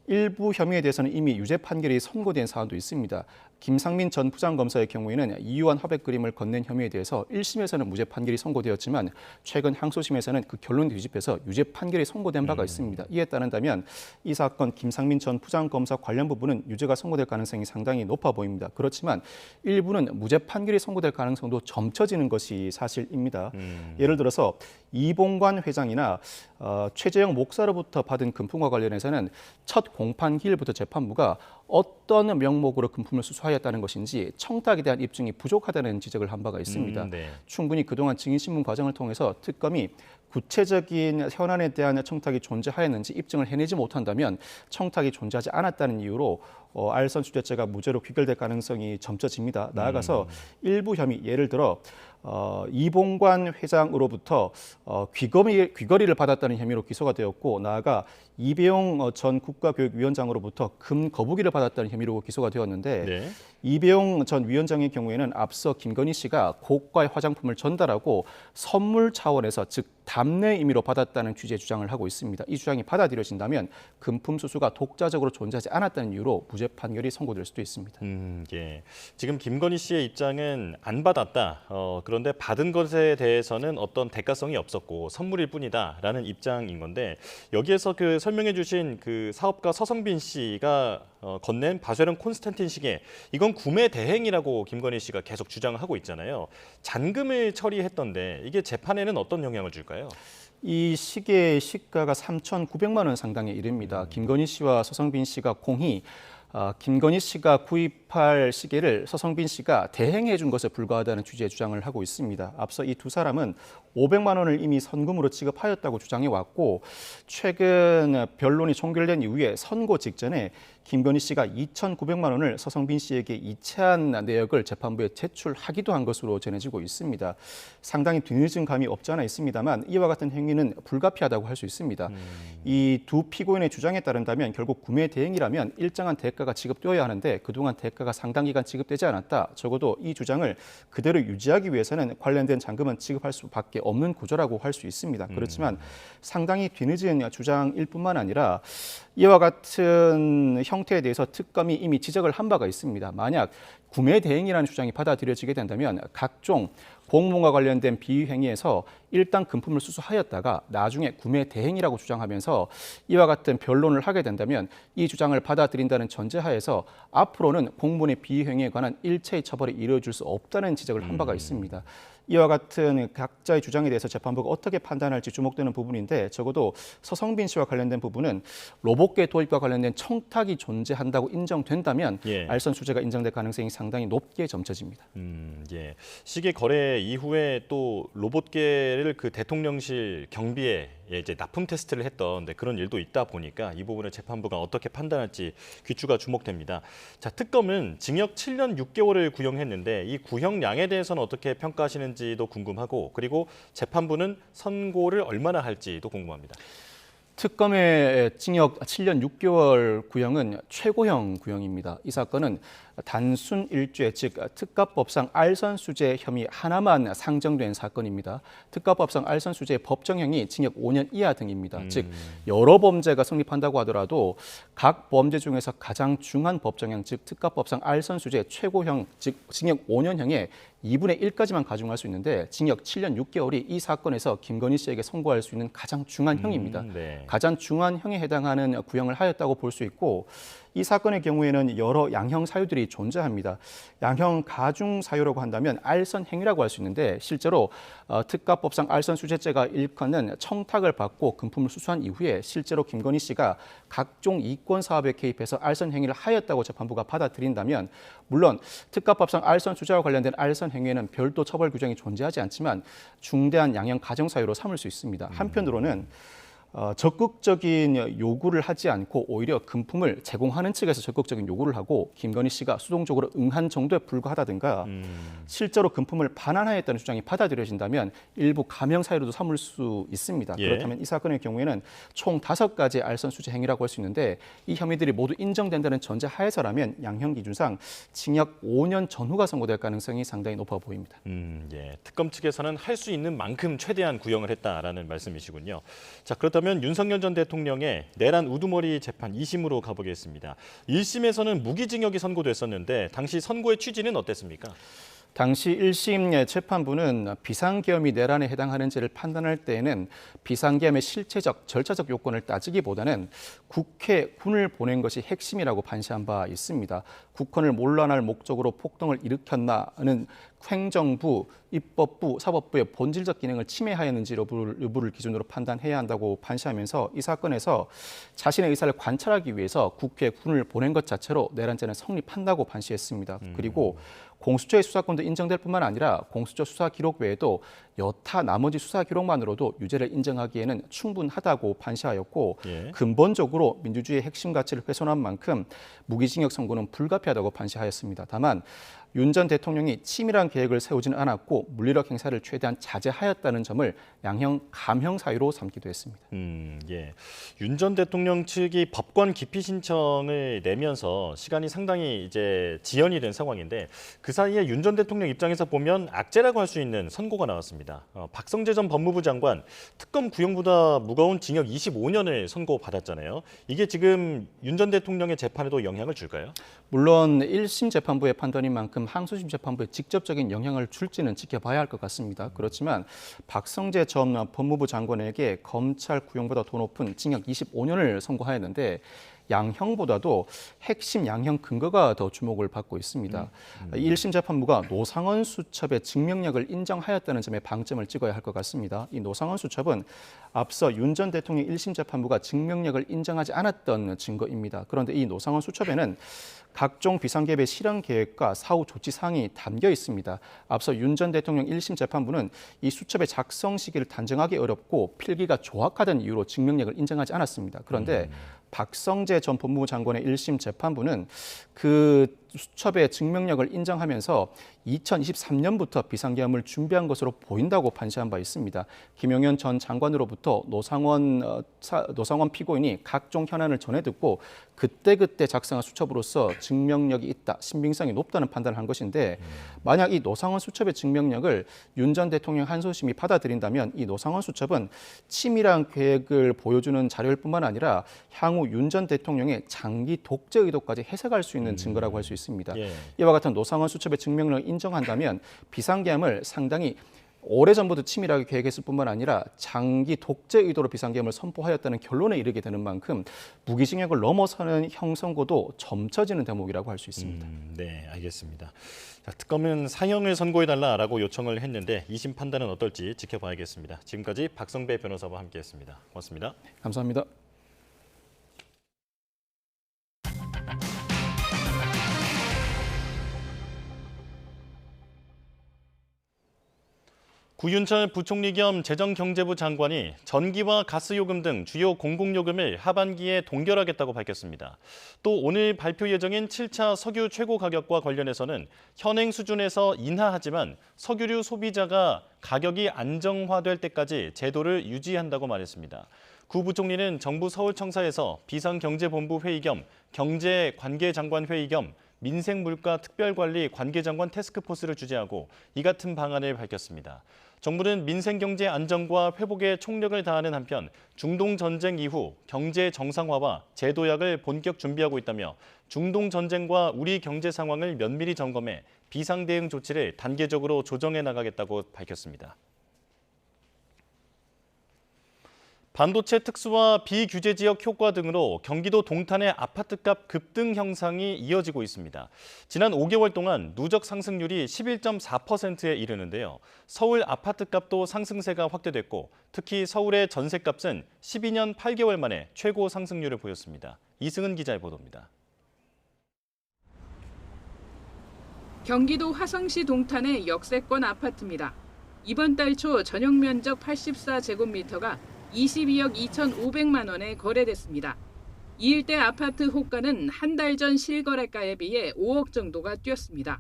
일부 혐의에 대해서는 이미 유죄 판결이 선고된 사안도 있습니다. 김상민 전 부장검사의 경우에는 이유한 화백 그림을 건넨 혐의에 대해서 1심에서는 무죄 판결이 선고되었지만 최근 항소심에서는 그 결론을 뒤집혀서 유죄 판결이 선고된 바가 있습니다. 이에 따른다면 이 사건 김상민 전 부장검사 관련 부분은 유죄가 선고될 가능성이 상당히 높아 보입니다. 그렇지만 일부는 무죄 판결이 선고될 가능성도 점쳐지는 것이 사실입니다. 예를 들어서 이봉관 회장이나 최재형 목사로부터 받은 금품과 관련해서는 첫 공판기일부터 재판부가 어떤 명목으로 금품을 수수하였다는 것인지 청탁에 대한 입증이 부족하다는 지적을 한 바가 있습니다.
네.
충분히 그동안 증인신문 과정을 통해서 특검이 구체적인 현안에 대한 청탁이 존재하였는지 입증을 해내지 못한다면 청탁이 존재하지 않았다는 이유로 알선수재죄가 무죄로 귀결될 가능성이 점쳐집니다. 나아가서 일부 혐의, 예를 들어 이봉관 회장으로부터 귀걸이를 받았다는 혐의로 기소가 되었고 나아가 이배용 전 국가교육위원장으로부터 금거북이를 받았다는 혐의로 기소가 되었는데
네.
이배용 전 위원장의 경우에는 앞서 김건희 씨가 고가의 화장품을 전달하고 선물 차원에서 즉 답례 의미로 받았다는 취지의 주장을 하고 있습니다. 이 주장이 받아들여진다면 금품 수수가 독자적으로 존재하지 않았다는 이유로 무죄 판결이 선고될 수도 있습니다.
예. 지금 김건희 씨의 입장은 안 받았다. 그런데 받은 것에 대해서는 어떤 대가성이 없었고 선물일 뿐이다라는 입장인 건데 여기에서 그 설명해 주신 그 사업가 서성빈 씨가 건넨 바쉐론 콘스탄틴 시계, 이건 구매 대행이라고 김건희 씨가 계속 주장을 하고 있잖아요. 잔금을 처리했던데 이게 재판에는 어떤 영향을 줄까요?
이 시계의 시가가 3,900만 원 상당에 이릅니다. 김건희 씨와 서성빈 씨가 공히 김건희 씨가 구입 비팔 시계를 서성빈 씨가 대행해 준 것에 불과하다는 취지의 주장을 하고 있습니다. 앞서 이 두 사람은 500만 원을 이미 선금으로 지급하였다고 주장해 왔고 최근 변론이 종결된 이후에 선고 직전에 김건희 씨가 2,900만 원을 서성빈 씨에게 이체한 내역을 재판부에 제출하기도 한 것으로 전해지고 있습니다. 상당히 뒤늦은 감이 없지 않아 있습니다만 이와 같은 행위는 불가피하다고 할 수 있습니다. 이 두 피고인의 주장에 따른다면 결국 구매 대행이라면 일정한 대가가 지급되어야 하는데 그동안 대가가 상당 기간 지급되지 않았다. 적어도 이 주장을 그대로 유지하기 위해서는 관련된 잔금은 지급할 수밖에 없는 구조라고 할 수 있습니다. 그렇지만 상당히 뒤늦은 주장일 뿐만 아니라 이와 같은 형태에 대해서 특검이 이미 지적을 한 바가 있습니다. 만약 구매 대행이라는 주장이 받아들여지게 된다면 각종 공모와 관련된 비행위에서 일단 금품을 수수하였다가 나중에 구매 대행이라고 주장하면서 이와 같은 변론을 하게 된다면 이 주장을 받아들인다는 전제하에서 앞으로는 공무원의 비행위에 관한 일체의 처벌이 이루어질 수 없다는 지적을 한 바가 있습니다. 이와 같은 각자의 주장에 대해서 재판부가 어떻게 판단할지 주목되는 부분인데 적어도 서성빈 씨와 관련된 부분은 로봇계 도입과 관련된 청탁이 존재한다고 인정된다면 알선 수재가 인정될 가능성이 상당히 높게 점쳐집니다.
예. 시계 거래 이후에 또 로봇계를 그 대통령실 경비에 이제 납품 테스트를 했던 그런 일도 있다 보니까 이 부분을 재판부가 어떻게 판단할지 귀추가 주목됩니다. 자, 특검은 징역 7년 6개월을 구형했는데 이 구형량에 대해서는 어떻게 평가하시는지도 궁금하고 그리고 재판부는 선고를 얼마나 할지도 궁금합니다.
특검의 징역 7년 6개월 구형은 최고형 구형입니다. 이 사건은 단순 일죄, 즉 특가법상 알선수재 혐의 하나만 상정된 사건입니다. 특가법상 알선수재의 법정형이 징역 5년 이하 등입니다. 즉 여러 범죄가 성립한다고 하더라도 각 범죄 중에서 가장 중한 법정형, 즉 특가법상 알선수재 최고형, 즉 징역 5년형의 2분의 1까지만 가중할 수 있는데 징역 7년 6개월이 이 사건에서 김건희 씨에게 선고할 수 있는 가장 중한 형입니다. 가장 중한 형에 해당하는 구형을 하였다고 볼 수 있고 이 사건의 경우에는 여러 양형 사유들이 존재합니다. 양형 가중 사유라고 한다면 알선 행위라고 할 수 있는데 실제로 특가법상 알선 수재죄가 일컫는 청탁을 받고 금품을 수수한 이후에 실제로 김건희 씨가 각종 이권 사업에 개입해서 알선 행위를 하였다고 재판부가 받아들인다면 물론 특가법상 알선 수재와 관련된 알선 행위에는 별도 처벌 규정이 존재하지 않지만 중대한 양형 가중 사유로 삼을 수 있습니다. 한편으로는 적극적인 요구를 하지 않고 오히려 금품을 제공하는 측에서 적극적인 요구를 하고 김건희 씨가 수동적으로 응한 정도에 불과하다든가 실제로 금품을 반환하였다는 주장이 받아들여진다면 일부 감형 사유로도 삼을 수 있습니다. 그렇다면 이 사건의 경우에는 총 5가지 알선 수재 행위라고 할 수 있는데 이 혐의들이 모두 인정된다는 전제 하에서라면 양형 기준상 징역 5년 전후가 선고될 가능성이 상당히 높아 보입니다.
특검 측에서는 할 수 있는 만큼 최대한 구형을 했다라는 말씀이시군요. 자, 그렇다면 윤석열 전 대통령의 내란 우두머리 재판 2심으로 가보겠습니다. 1심에서는 무기징역이 선고됐었는데 당시 선고의 취지는 어땠습니까?
당시 1심 재판부는 비상계엄이 내란에 해당하는 죄를 판단할 때에는 비상계엄의 실체적, 절차적 요건을 따지기보다는 국회, 군을 보낸 것이 핵심이라고 판시한 바 있습니다. 국헌을 몰란할 목적으로 폭동을 일으켰나는 행정부, 입법부, 사법부의 본질적 기능을 침해하였는지 여부를 기준으로 판단해야 한다고 판시하면서 이 사건에서 자신의 의사를 관찰하기 위해서 국회, 군을 보낸 것 자체로 내란죄는 성립한다고 판시했습니다. 그리고 공수처의 수사권도 인정될 뿐만 아니라 공수처 수사 기록 외에도 여타 나머지 수사 기록만으로도 유죄를 인정하기에는 충분하다고 판시하였고 근본적으로 민주주의의 핵심 가치를 훼손한 만큼 무기징역 선고는 불가피하다고 판시하였습니다. 다만 윤 전 대통령이 치밀한 계획을 세우지는 않았고 물리력 행사를 최대한 자제하였다는 점을 양형 감형 사유로 삼기도 했습니다.
윤 전 대통령 측이 법관 기피 신청을 내면서 시간이 상당히 이제 지연이 된 상황인데 그 사이에 윤 전 대통령 입장에서 보면 악재라고 할 수 있는 선고가 나왔습니다. 박성재 전 법무부 장관 특검 구형보다 무거운 징역 25년을 선고받았잖아요. 이게 지금 윤 전 대통령의 재판에도 영향을 줄까요?
물론 1심 재판부의 판단인 만큼 항소심 재판부에 직접적인 영향을 줄지는 지켜봐야 할 것 같습니다. 그렇지만 박성재 전 법무부 장관에게 검찰 구형보다 더 높은 징역 25년을 선고하였는데 양형보다도 핵심 양형 근거가 더 주목을 받고 있습니다. 1심 재판부가 노상원 수첩의 증명력을 인정하였다는 점에 방점을 찍어야 할 것 같습니다. 이 노상원 수첩은 앞서 윤 전 대통령 1심 재판부가 증명력을 인정하지 않았던 증거입니다. 그런데 이 노상원 수첩에는 각종 비상계획 실행 계획과 사후 조치 사항이 담겨 있습니다. 앞서 윤 전 대통령 1심 재판부는 이 수첩의 작성 시기를 단정하기 어렵고 필기가 조악하다는 이유로 증명력을 인정하지 않았습니다. 그런데 박성재 전 법무부 장관의 1심 재판부는 그 수첩의 증명력을 인정하면서 2023년부터 비상계엄을 준비한 것으로 보인다고 판시한 바 있습니다. 김용현 전 장관으로부터 노상원 피고인이 각종 현안을 전해 듣고 그때그때 작성한 수첩으로서 증명력이 있다, 신빙성이 높다는 판단을 한 것인데 만약 이 노상원 수첩의 증명력을 윤 전 대통령 항소심이 받아들인다면 이 노상원 수첩은 치밀한 계획을 보여주는 자료일 뿐만 아니라 향후 윤 전 대통령의 장기 독재 의도까지 해석할 수 있는 증거라고 할 수 있습니다. 이와 같은 노상원 수첩의 증명력을 인정한다면 비상계엄을 상당히 오래전부터 치밀하게 계획했을 뿐만 아니라 장기 독재 의도로 비상계엄을 선포하였다는 결론에 이르게 되는 만큼 무기징역을 넘어서는 형선고도 점쳐지는 대목이라고 할 수 있습니다.
네, 알겠습니다. 자, 특검은 사형을 선고해달라라고 요청을 했는데 2심 판단은 어떨지 지켜봐야겠습니다. 지금까지 박성배 변호사와 함께했습니다. 고맙습니다.
감사합니다.
구윤철 부총리 겸 재정경제부 장관이 전기와 가스요금 등 주요 공공요금을 하반기에 동결하겠다고 밝혔습니다. 또 오늘 발표 예정인 7차 석유 최고 가격과 관련해서는 현행 수준에서 인하하지만 석유류 소비자가 가격이 안정화될 때까지 제도를 유지한다고 말했습니다. 구 부총리는 정부 서울청사에서 비상경제본부 회의 겸 경제관계장관 회의 겸 민생물가특별관리 관계장관 태스크포스를 주재하고 이 같은 방안을 밝혔습니다. 정부는 민생경제 안정과 회복에 총력을 다하는 한편 중동전쟁 이후 경제 정상화와 재도약을 본격 준비하고 있다며 중동전쟁과 우리 경제 상황을 면밀히 점검해 비상대응 조치를 단계적으로 조정해 나가겠다고 밝혔습니다. 반도체 특수와 비규제 지역 효과 등으로 경기도 동탄의 아파트값 급등 형상이 이어지고 있습니다. 지난 5개월 동안 누적 상승률이 11.4%에 이르는데요. 서울 아파트값도 상승세가 확대됐고 특히 서울의 전셋값은 12년 8개월 만에 최고 상승률을 보였습니다. 이승은 기자의 보도입니다.
경기도 화성시 동탄의 역세권 아파트입니다. 이번 달 초 전용 면적 84제곱미터가 22억 2,500만 원에 거래됐습니다. 이 일대 아파트 호가는 한 달 전 실거래가에 비해 5억 정도가 뛰었습니다.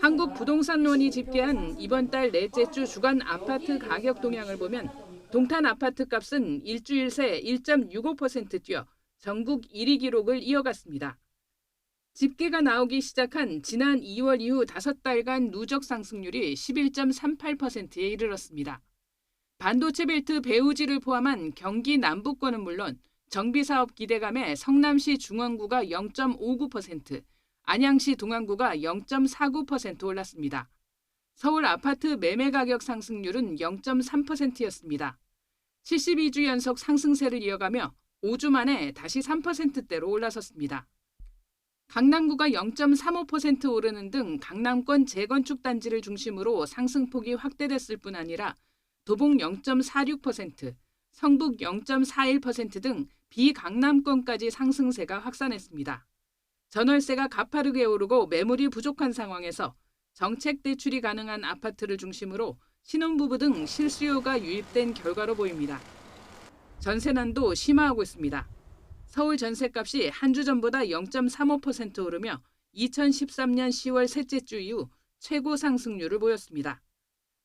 한국부동산론이 집계한 이번 달 넷째 주 주간 아파트 가격 동향을 보면 동탄 아파트 값은 일주일 새 1.65% 뛰어 전국 1위 기록을 이어갔습니다. 집계가 나오기 시작한 지난 2월 이후 5달간 누적 상승률이 11.38%에 이르렀습니다. 반도체 벨트 배우지를 포함한 경기 남부권은 물론 정비사업 기대감에 성남시 중원구가 0.59%, 안양시 동안구가 0.49% 올랐습니다. 서울 아파트 매매 가격 상승률은 0.3%였습니다. 72주 연속 상승세를 이어가며 5주 만에 다시 3%대로 올라섰습니다. 강남구가 0.35% 오르는 등 강남권 재건축 단지를 중심으로 상승폭이 확대됐을 뿐 아니라 도봉 0.46%, 성북 0.41% 등 비강남권까지 상승세가 확산했습니다. 전월세가 가파르게 오르고 매물이 부족한 상황에서 정책 대출이 가능한 아파트를 중심으로 신혼부부 등 실수요가 유입된 결과로 보입니다. 전세난도 심화하고 있습니다. 서울 전셋값이 한 주 전보다 0.35% 오르며 2013년 10월 셋째 주 이후 최고 상승률을 보였습니다.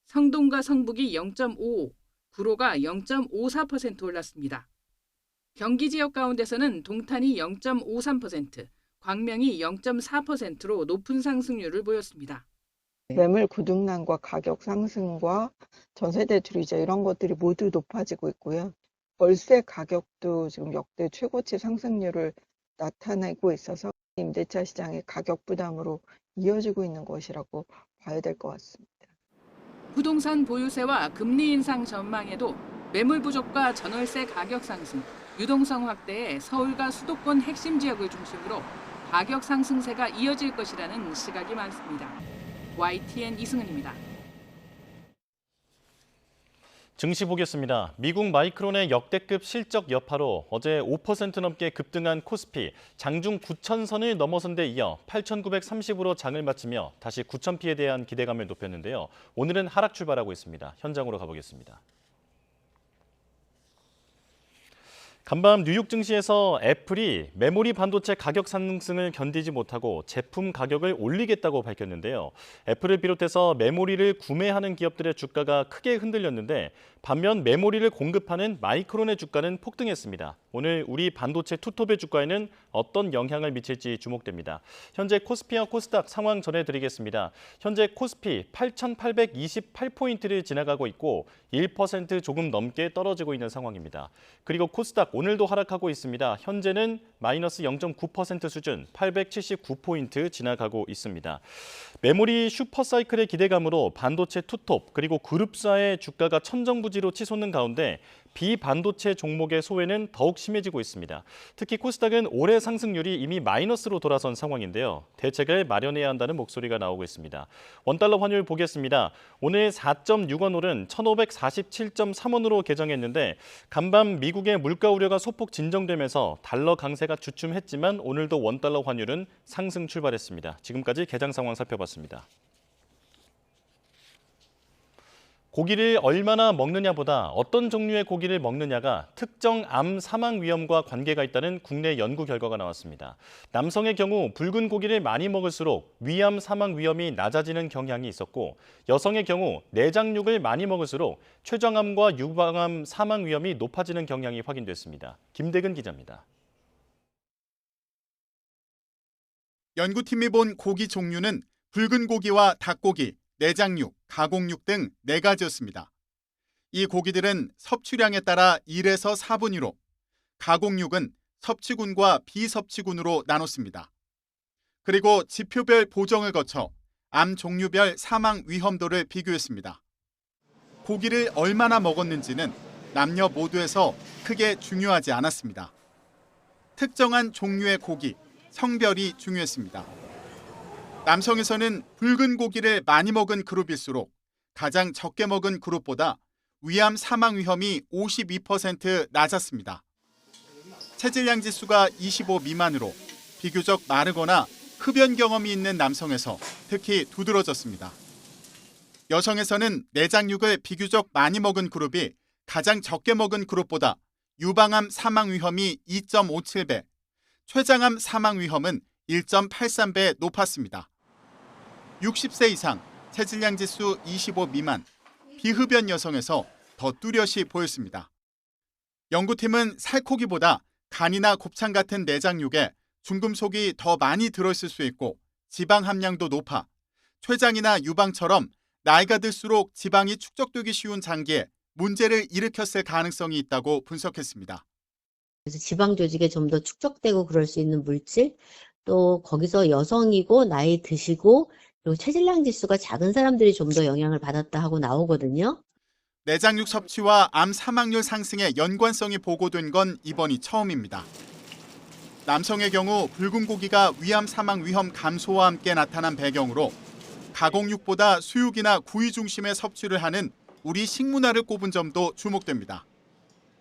성동과 성북이 0.55, 구로가 0.54% 올랐습니다. 경기 지역 가운데서는 동탄이 0.53%, 광명이 0.4%로 높은 상승률을 보였습니다.
매물 고등난과 가격 상승과 전세 대출 이자 이런 것들이 모두 높아지고 있고요. 월세 가격도 지금 역대 최고치 상승률을 나타내고 있어서 임대차 시장의 가격 부담으로 이어지고 있는 것이라고 봐야 될 것 같습니다.
부동산 보유세와 금리 인상 전망에도 매물 부족과 전월세 가격 상승, 유동성 확대에 서울과 수도권 핵심 지역을 중심으로 가격 상승세가 이어질 것이라는 시각이 많습니다. YTN 이승은입니다.
증시 보겠습니다. 미국 마이크론의 역대급 실적 여파로 어제 5% 넘게 급등한 코스피, 장중 9,000선을 넘어선 데 이어 8,930으로 장을 마치며 다시 9,000피에 대한 기대감을 높였는데요. 오늘은 하락 출발하고 있습니다. 현장으로 가보겠습니다. 간밤 뉴욕 증시에서 애플이 메모리 반도체 가격 상승을 견디지 못하고 제품 가격을 올리겠다고 밝혔는데요. 애플을 비롯해서 메모리를 구매하는 기업들의 주가가 크게 흔들렸는데 반면 메모리를 공급하는 마이크론의 주가는 폭등했습니다. 오늘 우리 반도체 투톱의 주가에는 어떤 영향을 미칠지 주목됩니다. 현재 코스피와 코스닥 상황 전해드리겠습니다. 현재 코스피 8,828포인트를 지나가고 있고 1% 조금 넘게 떨어지고 있는 상황입니다. 그리고 코스닥 오늘도 하락하고 있습니다. 현재는 마이너스 0.9% 수준 879포인트 지나가고 있습니다. 메모리 슈퍼사이클의 기대감으로 반도체 투톱 그리고 그룹사의 주가가 천정부지로 치솟는 가운데 비반도체 종목의 소외는 더욱 심해지고 있습니다. 특히 코스닥은 올해 상승률이 이미 마이너스로 돌아선 상황인데요. 대책을 마련해야 한다는 목소리가 나오고 있습니다. 원달러 환율 보겠습니다. 오늘 4.6원 오른 1,547.3원으로 개정했는데 간밤 미국의 물가 우려가 소폭 진정되면서 달러 강세가 주춤했지만 오늘도 원달러 환율은 상승 출발했습니다. 지금까지 개장 상황 살펴봤습니다. 고기를 얼마나 먹느냐보다 어떤 종류의 고기를 먹느냐가 특정 암 사망 위험과 관계가 있다는 국내 연구 결과가 나왔습니다. 남성의 경우 붉은 고기를 많이 먹을수록 위암 사망 위험이 낮아지는 경향이 있었고 여성의 경우 내장육을 많이 먹을수록 췌장암과 유방암 사망 위험이 높아지는 경향이 확인됐습니다. 김대근 기자입니다.
연구팀이 본 고기 종류는 붉은 고기와 닭고기, 내장육, 가공육 등 4가지였습니다. 이 고기들은 섭취량에 따라 1에서 4분위로, 가공육은 섭취군과 비섭취군으로 나눴습니다. 그리고 지표별 보정을 거쳐 암 종류별 사망 위험도를 비교했습니다. 고기를 얼마나 먹었는지는 남녀 모두에서 크게 중요하지 않았습니다. 특정한 종류의 고기, 성별이 중요했습니다. 남성에서는 붉은 고기를 많이 먹은 그룹일수록 가장 적게 먹은 그룹보다 위암 사망 위험이 52% 낮았습니다. 체질량 지수가 25 미만으로 비교적 마르거나 흡연 경험이 있는 남성에서 특히 두드러졌습니다. 여성에서는 내장육을 비교적 많이 먹은 그룹이 가장 적게 먹은 그룹보다 유방암 사망 위험이 2.57배, 췌장암 사망 위험은 1.83배 높았습니다. 60세 이상, 체질량 지수 25 미만, 비흡연 여성에서 더 뚜렷이 보였습니다. 연구팀은 살코기보다 간이나 곱창 같은 내장육에 중금속이 더 많이 들어있을 수 있고 지방 함량도 높아 췌장이나 유방처럼 나이가 들수록 지방이 축적되기 쉬운 장기에 문제를 일으켰을 가능성이 있다고 분석했습니다.
그래서 지방 조직에 좀 더 축적되고 그럴 수 있는 물질, 또 거기서 여성이고 나이 드시고 그리고 체질량 지수가 작은 사람들이 좀 더 영향을 받았다 하고 나오거든요.
내장육 섭취와 암 사망률 상승의 연관성이 보고된 건 이번이 처음입니다. 남성의 경우 붉은 고기가 위암 사망 위험 감소와 함께 나타난 배경으로 가공육보다 수육이나 구이 중심의 섭취를 하는 우리 식문화를 꼽은 점도 주목됩니다.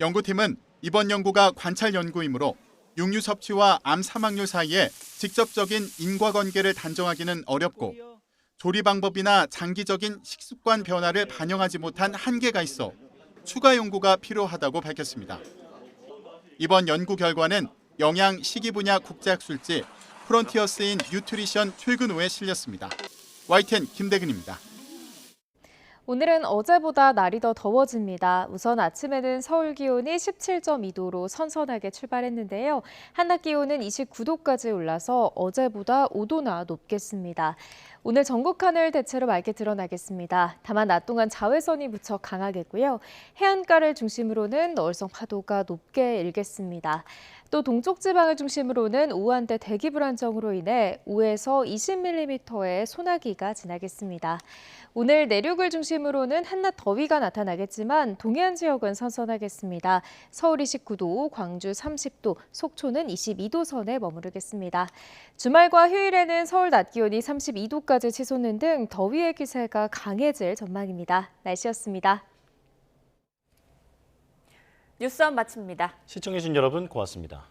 연구팀은 이번 연구가 관찰 연구이므로 육류 섭취와 암 사망률 사이에 직접적인 인과관계를 단정하기는 어렵고 조리 방법이나 장기적인 식습관 변화를 반영하지 못한 한계가 있어 추가 연구가 필요하다고 밝혔습니다. 이번 연구 결과는 영양 식이 분야 국제학술지 프론티어스인 뉴트리션 최근호에 실렸습니다. YTN 김대근입니다.
오늘은 어제보다 날이 더 더워집니다. 우선 아침에는 서울 기온이 17.2도로 선선하게 출발했는데요. 한낮 기온은 29도까지 올라서 어제보다 5도나 높겠습니다. 오늘 전국 하늘 대체로 맑게 드러나겠습니다. 다만 낮 동안 자외선이 무척 강하겠고요. 해안가를 중심으로는 너울성 파도가 높게 일겠습니다. 또 동쪽 지방을 중심으로는 오후 한때 대기 불안정으로 인해 5에서 20mm의 소나기가 지나겠습니다. 오늘 내륙을 중심으로는 한낮 더위가 나타나겠지만 동해안 지역은 선선하겠습니다. 서울 29도, 광주 30도, 속초는 22도 선에 머무르겠습니다. 주말과 휴일에는 서울 낮 기온이 32도까지 치솟는 등 더위의 기세가 강해질 전망입니다. 날씨였습니다.
뉴스원 마칩니다.
시청해주신 여러분 고맙습니다.